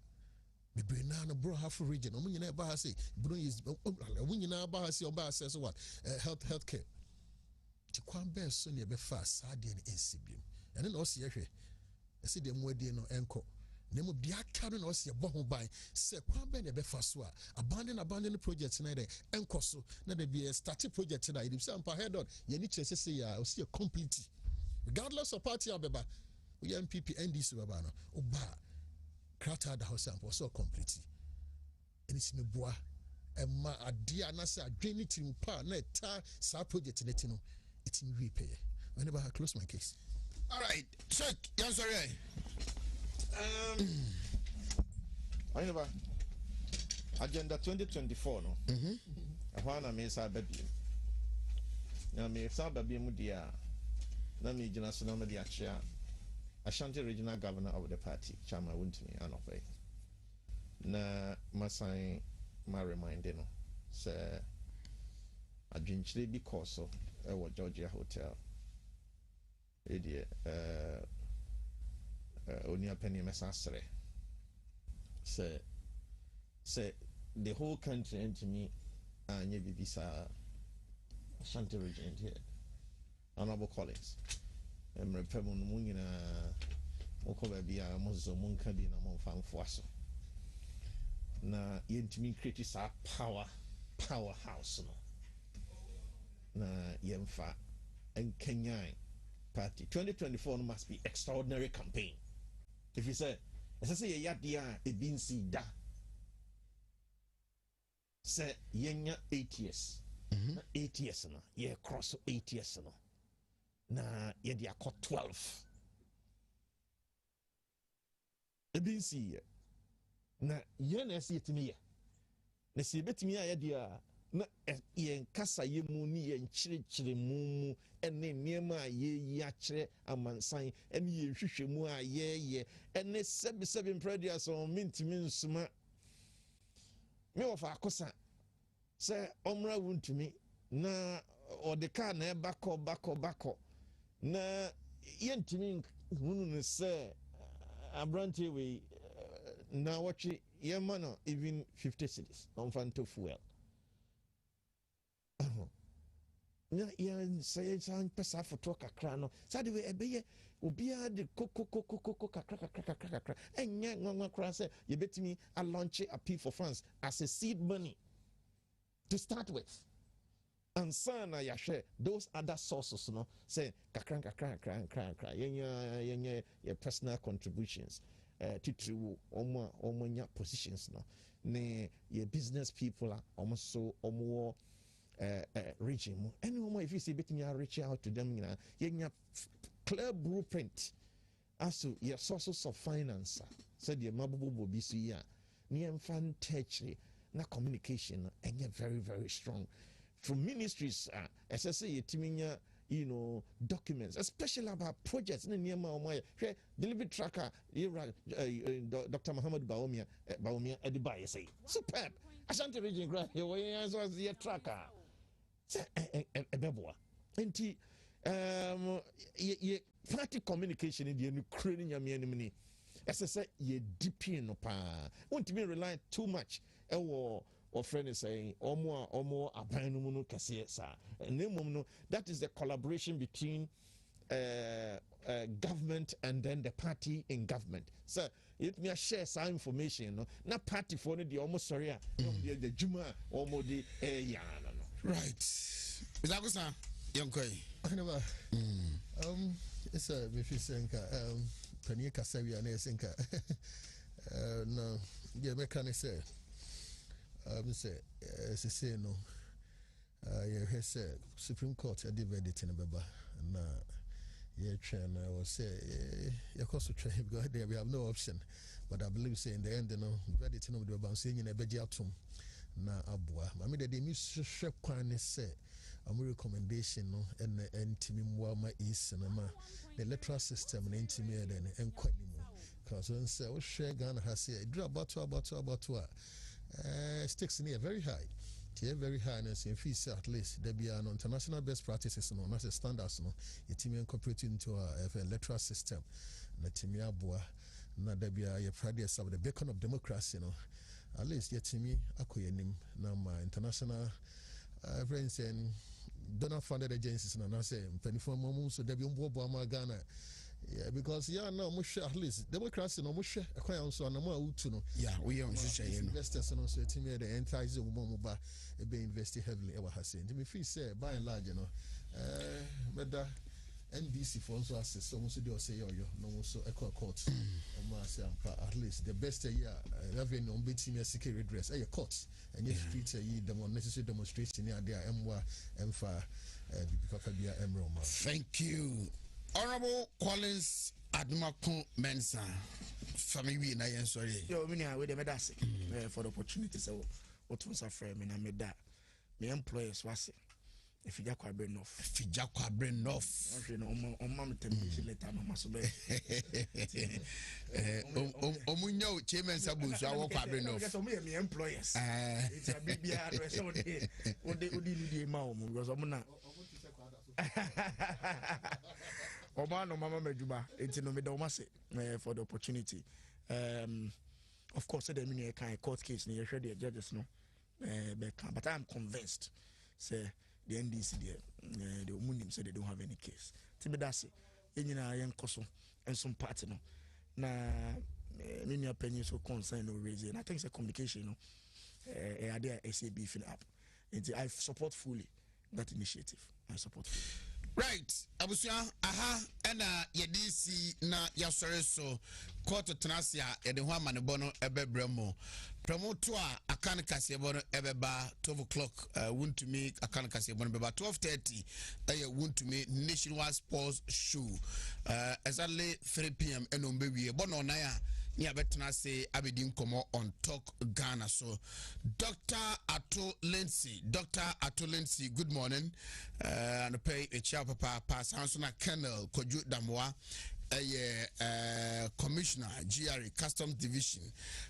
The Brenana Bro half region. Omunyina bahasi. Bruno is Omunyina bahasi oba says what? Healthcare. To kwambe so ne be fast sadi en ensibim. And then also here. I see them wedi no enko. Nemo bia kanu na ose bo ho ban se kwan be na be fa so a abandon project na dey enkoso na dey be start project na idim say ampa head on ye ni chese say ya o see complete regardless of party abeba we MPP NDC baba no oba krata da house ampa so complete eni si me boa e ma ade anase adwene tim pa na eta sa project na ti no it me repay whenever I close my case. All right, check. Yes, sorry. I never agenda 2024 no. Ahwana me sa baby. Na me sa baby mu dia. Na me gina so na me dia chia. Ashanti regional governor of the party, Chama Wontumi Anofe. Na masan ma remind no. Say adwenchire bi koso e wo Georgia Hotel. Only a penny messasre. Say the whole country and to me and you be Ashanti region here. Honorable Collins. Repemon Munina Mokoba be a Muslim Munkadi na Monfang Fuaso. Na yentimi create a powerhouse no. Na yemfa and Kenyan party 2024 must be extraordinary campaign. If you say, as I say, yadia a bin si da. Say yenya 8 years. 8 years no. Ye cross 8 years no. Na ye dia ko 12. A bin si na ye na si etimi ye. Na si betimi ya dia na yen kasa ye mu ni yen chire mu ene niema ye achire amansan ene ye hwehwe mu a ye ene sebi predia so mintimi nsuma me ofa akosa se omra Wontumi na odeka na bako na yentimi hunu ne se abrante we na watchi ye mana even 50 cities on fanto fuel. Ya say san pesa photo kakra no sade we ebeye obia de koko kakra enye nwa kra say ye betimi a launch a P for France as a seed money to start with, and sana ya share those other sources no say kakra yenye your personal contributions titru omo positions no ne your business people almost omo region. Anyone if you see betting you reach out to them, you know, clear blueprint as to your sources of finance. Said your mabubu will be see ya. Near fan tertiary na communication and you're very, very strong. From ministries, as I say, timinya, you know, documents, especially about projects. Near my delivery tracker, Dr. Muhammad Baumia Edibai say, superb. Ashanti region grant your tracker. Enti ye party communication in the Ukrainian yamini as I say ye deep in pa won't be rely too much or friend is saying or more abanumu kase sa that is the collaboration between government and then the party in government. So it me share some information no na party for no the almost sorry the juma almost the no right Bizagusa yonkoi anaba it's a bifi senka pani kasawi ana senka no yeah mechanic say say no you say Supreme Court a verdict in baba na yeah train I was say you cost to train because there we have no option, but I believe say in the end no verdict no the baba saying in a beji atom na aboa I mean the miss kwan say recommendation no and ntimi mwa ma is na ma the electoral system na ntimi e den enkwanimu because when say we share Ghana has say draw about stakes in here very high. Very high and fees at least there be an international best practices no not standards no your team incorporated into our electoral system na team aboa na there be a practice of the beacon of democracy no at least your team akoyenim na ma international friends and donor funded agencies na say penifo mom so there be mbobo ma Ghana. Yeah, because now at least democracy no mushe akwan so na mo awutu no we on share no investors no so team the entities mo ba e be invest heavily e wa hase me feel say by and large no whether NDC for so assess so so dey say yo no so equal court mo say at least the best year revenue on betimi security redress e court and your street necessary demonstration near there emwa emfa bibika bia emro ma. Thank you Honorable Collins Admakun Mensa, family na yen sorry. Yo, me na we dey medase for the opportunity so what was a friend me na me da. Me employers was if you kwa brain off. Fija kwa brain off. Okay no on ma me termination letter no maso be. Omunyo chairman sabu so awo kwa brain off. Because me employers. It's a big address so odi ni ma o because omuna Oba no mama mejuba enti no me da o say for the opportunity of course the mini kind court case ni hwe the judges no but I'm convinced say the NDC the umunim say they don't have any case ti me da say enyina yen koso and some party no na many opinions so concern no raise and I think it's a communication no there SAB fin up I support fully that initiative. I support fully. Right, abusia aha ena yedisi na yasore so court tenasia yede ho amane no ebebremo promoto a akan kasebo no ebeba 12 o'clock Wontumi akan kasebo no beba 12:30 Wontumi nationwide sports show exactly 3 p.m. eno mbewie bono na ya ni abetena say abedin komo on talk Ghana so Dr. Ato Lindsay, good morning and pay a chair papa pass Hansona Colonel Koju Damwa Commissioner GRE Customs Division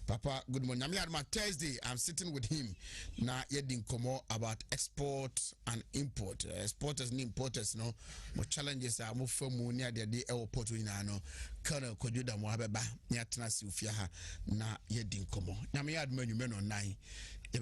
papa good morning. I'm here on Thursday. I'm sitting with him na yedin komo about export and import exporters and importers no more challenges are more from near the airport we no Colonel Koju Damwa beba ni atena si ufia ha na yedin komo. I'm here at menu 9 the